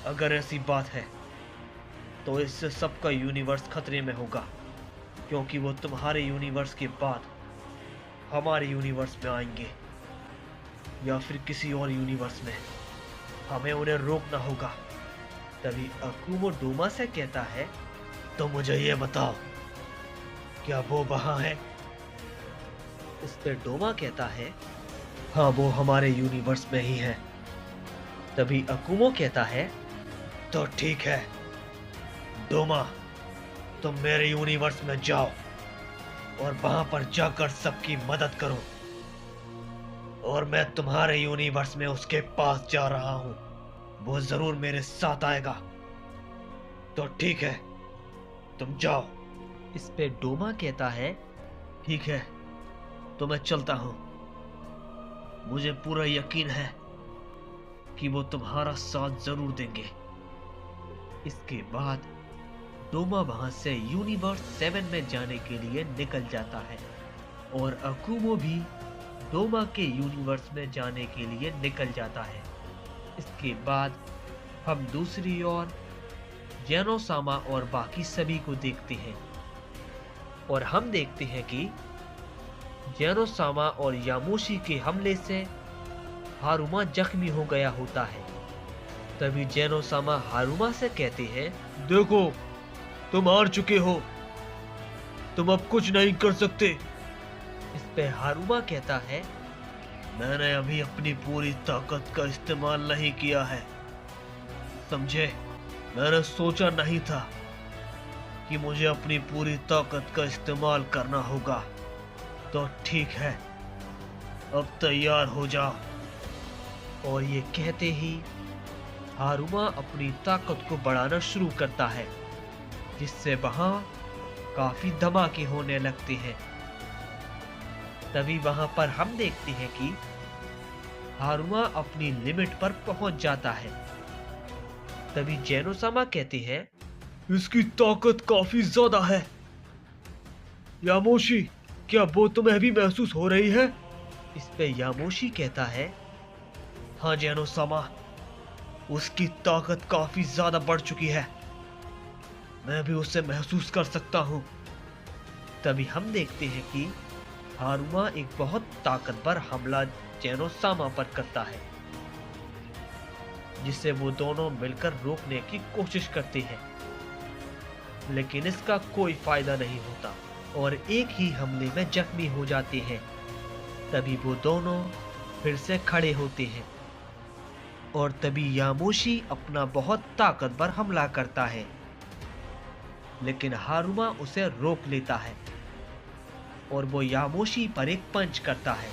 अगर ऐसी बात है तो इससे सबका यूनिवर्स खतरे में होगा, क्योंकि वो तुम्हारे यूनिवर्स के बाद हमारे यूनिवर्स में आएंगे या फिर किसी और यूनिवर्स में। हमें उन्हें रोकना होगा। तभी अकुमो डोमा से कहता है, तो मुझे ये बताओ, क्या वो वहां है? इस पे डोमा कहता है, हाँ, वो हमारे यूनिवर्स में ही है। तभी अकुमो कहता है, तो ठीक है डोमा, तुम मेरे यूनिवर्स में जाओ और वहां पर जाकर सबकी मदद करो, और मैं तुम्हारे यूनिवर्स में उसके पास जा रहा हूं। वो जरूर मेरे साथ आएगा। तो ठीक है, तुम जाओ। इस पे डोमा कहता है, ठीक है, तो मैं चलता हूं। मुझे पूरा यकीन है कि वो तुम्हारा साथ जरूर देंगे। इसके बाद डोमा वहां से यूनिवर्स 7 में जाने के लिए निकल जाता है और अकुमो भी डोमा के यूनिवर्स में जाने के लिए निकल जाता है। इसके बाद हम दूसरी ओर जेनोसामा और बाकी सभी को देखते हैं और हम देखते हैं कि जेनोसामा और यामोशी के हमले से हारुमा जख्मी हो गया होता है। तभी जेनोसामा हारुमा से कहते हैं, देखो, तुम हार चुके हो, तुम अब कुछ नहीं कर सकते। इस पे हारुमा कहता है, मैंने अभी अपनी पूरी ताकत का इस्तेमाल नहीं किया है, समझे? मैंने सोचा नहीं था कि मुझे अपनी पूरी ताकत का इस्तेमाल करना होगा। तो ठीक है, अब तैयार हो जाओ। और ये कहते ही हारुमा अपनी ताकत को बढ़ाना शुरू करता है, जिससे वहां काफी धमाके होने लगते हैं। तभी वहां पर हम देखते हैं कि हारुमा अपनी लिमिट पर पहुंच जाता है। तभी जेनोसामा कहते हैं, इसकी ताकत काफी ज्यादा है। यामोशी, क्या वो तुम्हें भी महसूस हो रही है? इस पे यामोशी कहता है, हाँ जेनोसामा, उसकी ताकत काफी ज्यादा बढ़ चुकी है। मैं भी उसे महसूस कर सकता हूँ। तभी हम देखते हैं कि हारुमा एक बहुत ताकतवर हमला जेनोसामा पर करता है, जिसे वो दोनों मिलकर रोकने की कोशिश करते हैं, लेकिन इसका कोई फायदा नहीं होता और एक ही हमले में जख्मी हो जाते हैं। तभी वो दोनों फिर से खड़े होते हैं और तभी यामोशी अपना बहुत ताकतवर हमला करता है, लेकिन हारुमा उसे रोक लेता है और वो यामोशी पर एक पंच करता है,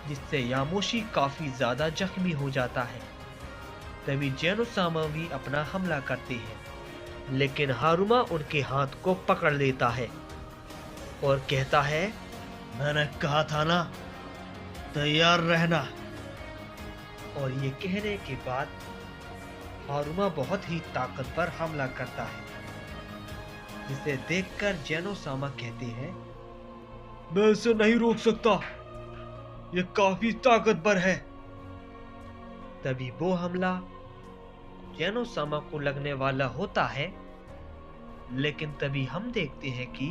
जिससे यामोशी काफी ज्यादा जख्मी हो जाता है। तभी जेनोसामा भी अपना हमला करते हैं, लेकिन हारुमा उनके हाथ को पकड़ लेता है और कहता है, मैंने कहा था ना, तैयार रहना। और ये कहने के बाद हारुमा बहुत ही ताकतवर हमला करता है, जिसे देखकर जेनोसामा कहते हैं, मैं इसे नहीं रोक सकता, ये काफी ताकतवर है। तभी वो हमला जेनोसामा को लगने वाला होता है, लेकिन तभी हम देखते हैं कि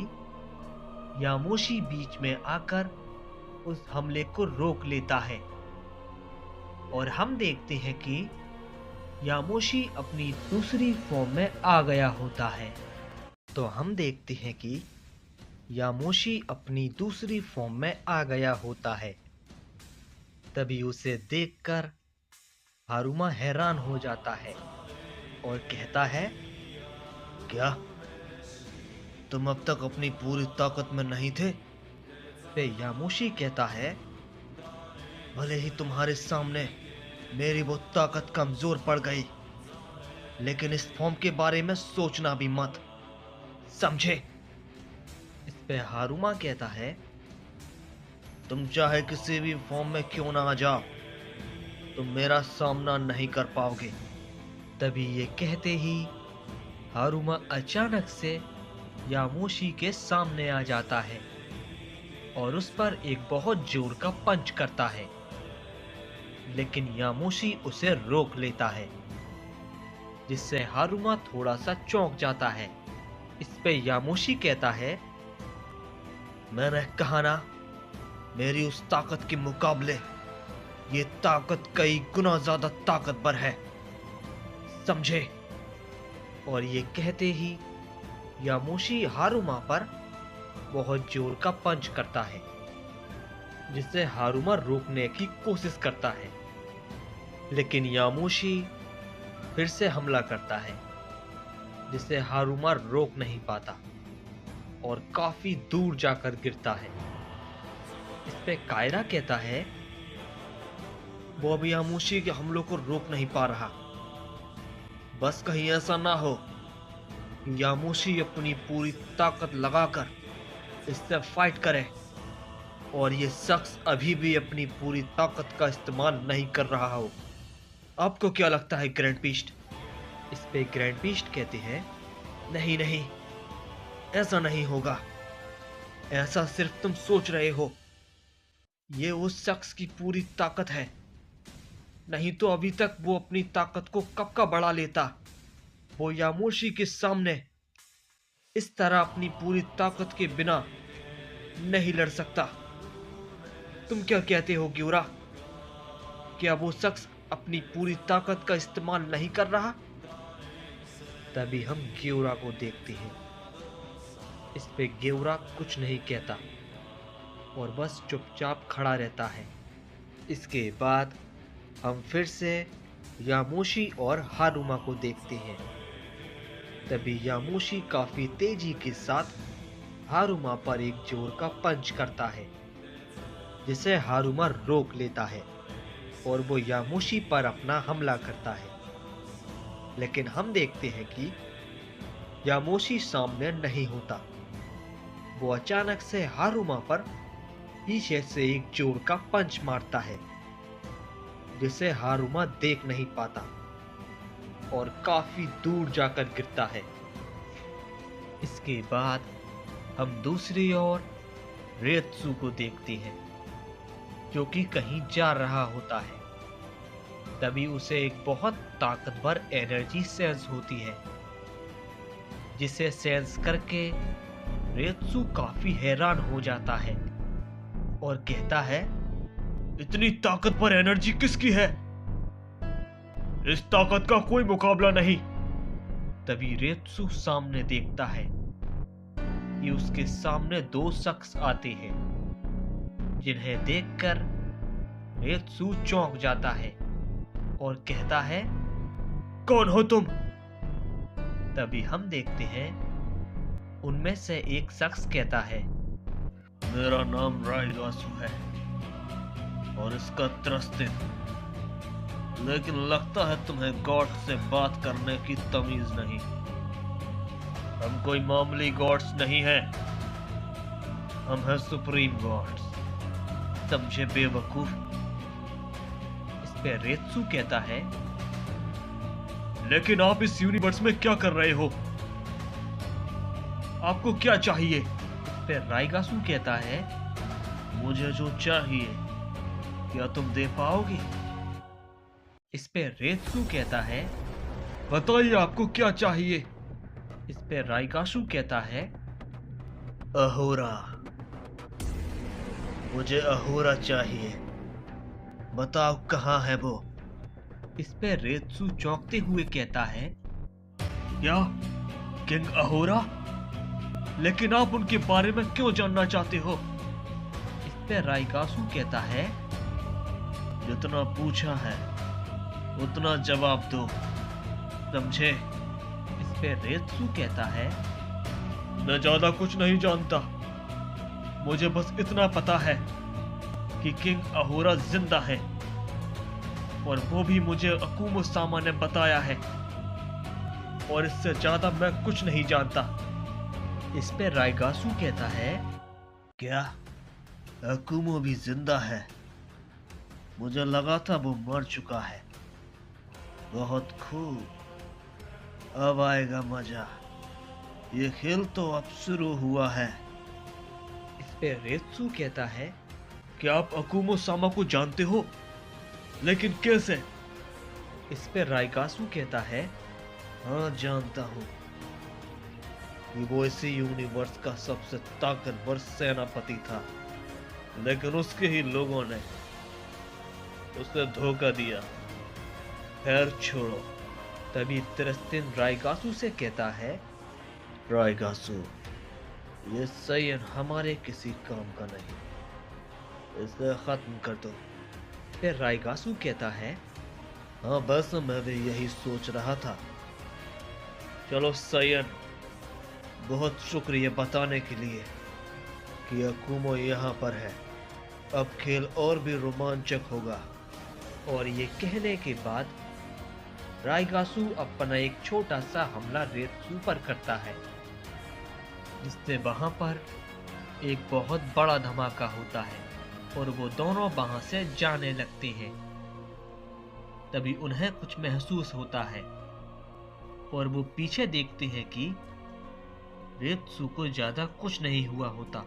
यामोशी बीच में आकर उस हमले को रोक लेता है और हम देखते हैं कि यामोशी अपनी दूसरी फॉर्म में आ गया होता है। तो हम देखते हैं कि यामोशी अपनी दूसरी फॉर्म में आ गया होता है। तभी उसे देखकर हारुमा हैरान हो जाता है और कहता है, क्या तुम अब तक अपनी पूरी ताकत में नहीं थे? पे यामोशी कहता है, भले ही तुम्हारे सामने मेरी वो ताकत कमजोर पड़ गई, लेकिन इस फॉर्म के बारे में सोचना भी मत, समझे? इस पे हारुमा कहता है, तुम चाहे किसी भी फॉर्म में क्यों ना आ जाओ, तुम मेरा सामना नहीं कर पाओगे। तभी ये कहते ही हारुमा अचानक से यामोशी के सामने आ जाता है और उस पर एक बहुत जोर का पंच करता है, लेकिन यामोशी उसे रोक लेता है, जिससे हारुमा थोड़ा सा चौंक जाता है। इस पे यामोशी कहता है, मैंने कहा ना, मेरी उस ताकत के मुकाबले ये ताकत कई गुना ज्यादा ताकतवर है, समझे? और ये कहते ही यामोशी हारुमा पर बहुत जोर का पंच करता है, जिससे हारुमा रोकने की कोशिश करता है, लेकिन यामोशी फिर से हमला करता है, जिसे हारुमा रोक नहीं पाता और काफी दूर जाकर गिरता है। इस पे कायरा कहता है, वो अभी यामोशी के हमलों को रोक नहीं पा रहा। बस कहीं ऐसा ना हो कि यामोशी अपनी पूरी ताकत लगाकर इससे फाइट करे और ये शख्स अभी भी अपनी पूरी ताकत का इस्तेमाल नहीं कर रहा हो। आपको क्या लगता है ग्रैंड बीस्ट? इस पे ग्रैंड बीस्ट कहते हैं, नहीं नहीं, ऐसा नहीं होगा, ऐसा सिर्फ तुम सोच रहे हो। ये उस शख्स की पूरी ताकत है, नहीं तो अभी तक वो अपनी ताकत को कब का बढ़ा लेता। वो यामोशी के सामने इस तरह अपनी पूरी ताकत के बिना नहीं लड़ सकता। तुम क्या कहते हो ग्यूरा? क्या वो शख्स अपनी पूरी ताकत का इस्तेमाल नहीं कर रहा? तभी हम ग्यूरा को देखते हैं। इस पे ग्यूरा कुछ नहीं कहता और बस चुपचाप खड़ा रहता है। इसके बाद हम फिर से यामोशी और हारुमा को देखते हैं। तभी यामोशी काफी तेजी के साथ हारुमा पर एक जोर का पंच करता है, जिसे हारुमा रोक लेता है और वो यामोशी पर अपना हमला करता है। लेकिन हम देखते हैं कि यामोशी सामने नहीं होता। वो अचानक से हारुमा पर पीछे से एक जोर का पंच मारता है, जिसे हारुमा देख नहीं पाता और काफी दूर जाकर गिरता है। इसके बाद हम दूसरी ओर रेत्सु को देखते हैं, जो कि कहीं जा रहा होता है। तभी उसे एक बहुत ताकतवर एनर्जी सेंस होती है, जिसे सेंस करके रेत्सु काफी हैरान हो जाता है और कहता है, इतनी ताकतवर एनर्जी किसकी है? इस ताकत का कोई मुकाबला नहीं। तभी रेत्सु सामने देखता है कि उसके सामने दो शख्स आते हैं, जिन्हें देखकर रेत्सु चौंक जाता है और कहता है, कौन हो तुम? तभी हम देखते हैं उनमें से एक शख्स कहता है, मेरा नाम राइगासु है और इसका त्रस्तिन, लेकिन लगता है तुम्हें गॉड से बात करने की तमीज नहीं। हम कोई मामूली गॉड्स नहीं हैं, हम हैं सुप्रीम गॉड्स, समझे बेवकूफ? इस पे रेत्सु कहता है, लेकिन आप इस यूनिवर्स में क्या कर रहे हो? आपको क्या चाहिए? इस पे राइगासु कहता है, मुझे जो चाहिए क्या तुम दे पाओगे? इस पे रेत्सु कहता है, बताइए आपको क्या चाहिए? इस पे राइगासु कहता है, अहोरा, मुझे अहोरा चाहिए, बताओ कहाँ है वो? इस पे रेत्सु चौंकते हुए कहता है, क्या किंग अहोरा? लेकिन आप उनके बारे में क्यों जानना चाहते हो? इस पे राइगासु कहता है, जितना पूछा है उतना जवाब दो, समझे? इस पे रेत्सु कहता है, मैं ज्यादा कुछ नहीं जानता, मुझे बस इतना पता है कि किंग अहोरा जिंदा है और वो भी मुझे अकुमो सामा ने बताया है, और इससे ज्यादा मैं कुछ नहीं जानता। इस पे राइगासु कहता है, क्या अकुमो भी जिंदा है? मुझे लगा था वो मर चुका है। बहुत खूब, अब आएगा मजा, ये खेल तो अब शुरू हुआ है। इस पे रेत्सु कहता है, क्या आप अकुमो सामा को जानते हो? लेकिन कैसे? इस पे राइगासु कहता है, हाँ जानता हूँ, वो इसी यूनिवर्स का सबसे ताकतवर सेनापति था, लेकिन उसके ही लोगों ने उसे धोखा दिया। खैर छोड़ो। तभी त्रस्तिन राइगासु से कहता है, राइगासु, ये सैयन हमारे किसी काम का नहीं, इसे खत्म कर दो। फिर राइगासु कहता है, हाँ बस मैं भी यही सोच रहा था। चलो सैयन, बहुत शुक्रिया बताने के लिए कि अकुमो यहाँ पर है। अब खेल और भी रोमांचक होगा। और ये कहने के बाद राइगासु अपना एक छोटा सा हमला रेत्सु पर करता है, जिससे वहां पर एक बहुत बड़ा धमाका होता है और वो दोनों वहां से जाने लगते हैं। तभी उन्हें कुछ महसूस होता है और वो पीछे देखते हैं कि रेत्सु को ज्यादा कुछ नहीं हुआ होता।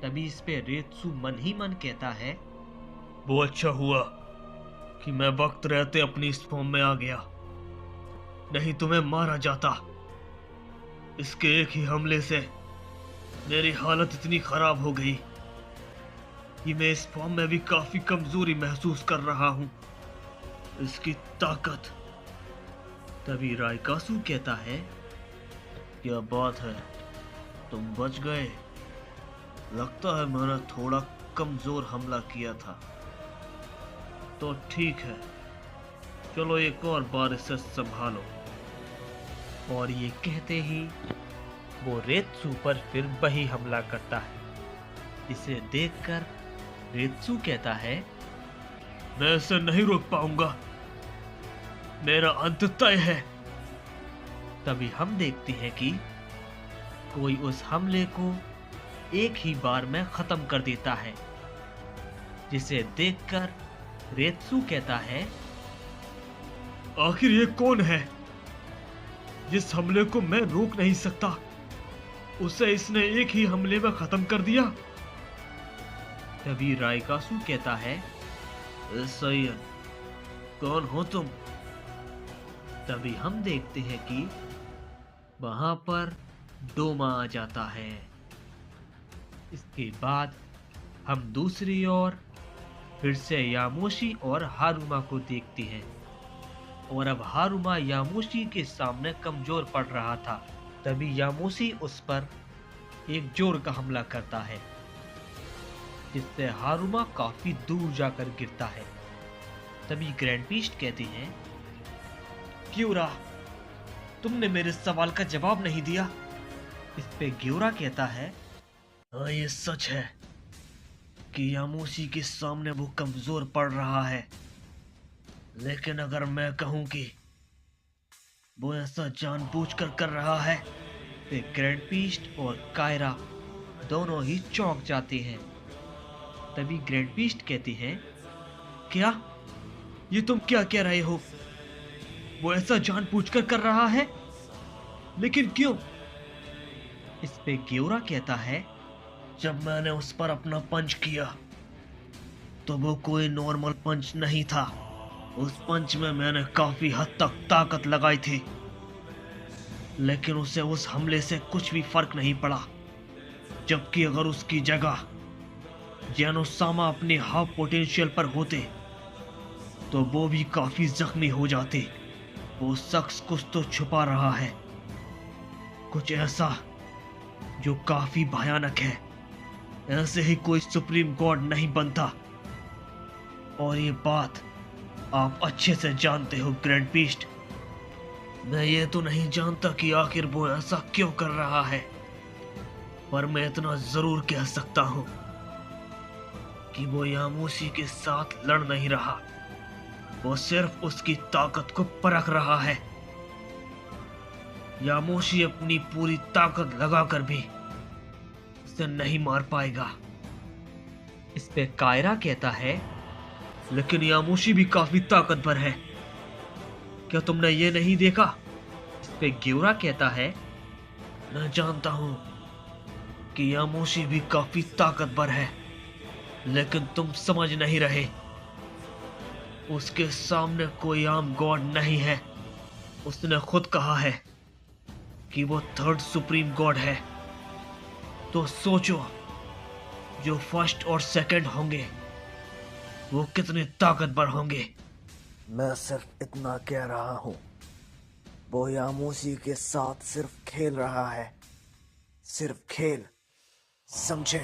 तभी इस पे रेत्सु मन ही मन कहता है, वो अच्छा हुआ कि मैं वक्त रहते अपनी इस फॉर्म में आ गया, नहीं तुम्हें मारा जाता। इसके एक ही हमले से मेरी हालत इतनी खराब हो गई कि मैं इस फॉर्म में भी काफी कमजोरी महसूस कर रहा हूं। इसकी ताकत। तभी राइगासु कहता है, क्या बात है, तुम बच गए। लगता है मैंने थोड़ा कमजोर हमला किया था। तो ठीक है, चलो एक और बार इसे संभालो। और ये कहते ही वो रेत्सु पर फिर वही हमला करता है। इसे देखकर रेत्सु कहता है, मैं इसे नहीं रोक पाऊंगा, मेरा अंत तय है। तभी हम देखते हैं कि कोई उस हमले को एक ही बार में खत्म कर देता है, जिसे देखकर रेत्सु कहता है, आखिर ये कौन है जिस हमले को मैं रोक नहीं सकता, उसे इसने एक ही हमले में खत्म कर दिया। तभी राइकासु कहता है, सैयद कौन हो तुम? तभी हम देखते हैं कि वहां पर डोमा आ जाता है। इसके बाद हम दूसरी ओर फिर से यामोशी और हारुमा को देखते हैं। और अब हारुमा यामोशी के सामने कमजोर पड़ रहा था। तभी यामोशी उस पर एक जोर का हमला करता है, जिससे हारुमा काफी दूर जाकर गिरता है। तभी ग्रैंड पीस्ट कहते हैं, ग्योरा, तुमने मेरे सवाल का जवाब नहीं दिया। इस पे ग्योरा कहता है, हाँ ये सच है कि यामोशी के सामने वो कमजोर पड़ रहा है, लेकिन अगर मैं कहूं कि वो ऐसा जानबूझकर कर रहा है, तो ग्रैंड पीस्ट और कायरा दोनों ही चौंक जाते हैं। तभी ग्रैंड पीस्ट कहती हैं, क्या ये तुम क्या कह रहे हो? वो ऐसा जानबूझकर कर रहा है, लेकिन क्यों? इस पे ग्योरा कहता है, जब मैंने उस पर अपना पंच किया तो वो कोई नॉर्मल पंच नहीं था। उस पंच में मैंने काफी हद तक ताकत लगाई थी, लेकिन उसे उस हमले से कुछ भी फर्क नहीं पड़ा। जबकि अगर उसकी जगह जेनोसामा अपने हाफ पोटेंशियल पर होते तो वो भी काफी जख्मी हो जाते। वो शख्स कुछ तो छुपा रहा है, कुछ ऐसा जो काफी भयानक है। ऐसे ही कोई सुप्रीम गॉड नहीं बनता, और ये बात आप अच्छे से जानते हो ग्रैंड पीस्ट। मैं ये तो नहीं जानता कि आखिर वो ऐसा क्यों कर रहा है, पर मैं इतना जरूर कह सकता हूं कि वो यामोशी के साथ लड़ नहीं रहा, वो सिर्फ उसकी ताकत को परख रहा है। यामोशी अपनी पूरी ताकत लगाकर भी उसे नहीं मार पाएगा। इस पे कायरा कहता है, लेकिन यामोशी भी काफी ताकतवर है, क्या तुमने ये नहीं देखा? इस पे ग्योरा कहता है, मैं जानता हूं कि यामोशी भी काफी ताकतवर है, लेकिन तुम समझ नहीं रहे। उसके सामने कोई आम गॉड नहीं है। उसने खुद कहा है कि वो थर्ड सुप्रीम गॉड है। तो सोचो, जो फर्स्ट और सेकंड होंगे वो कितने ताकतवर होंगे। मैं सिर्फ इतना कह रहा हूं, वो यामोशी के साथ सिर्फ खेल रहा है, सिर्फ खेल, समझे?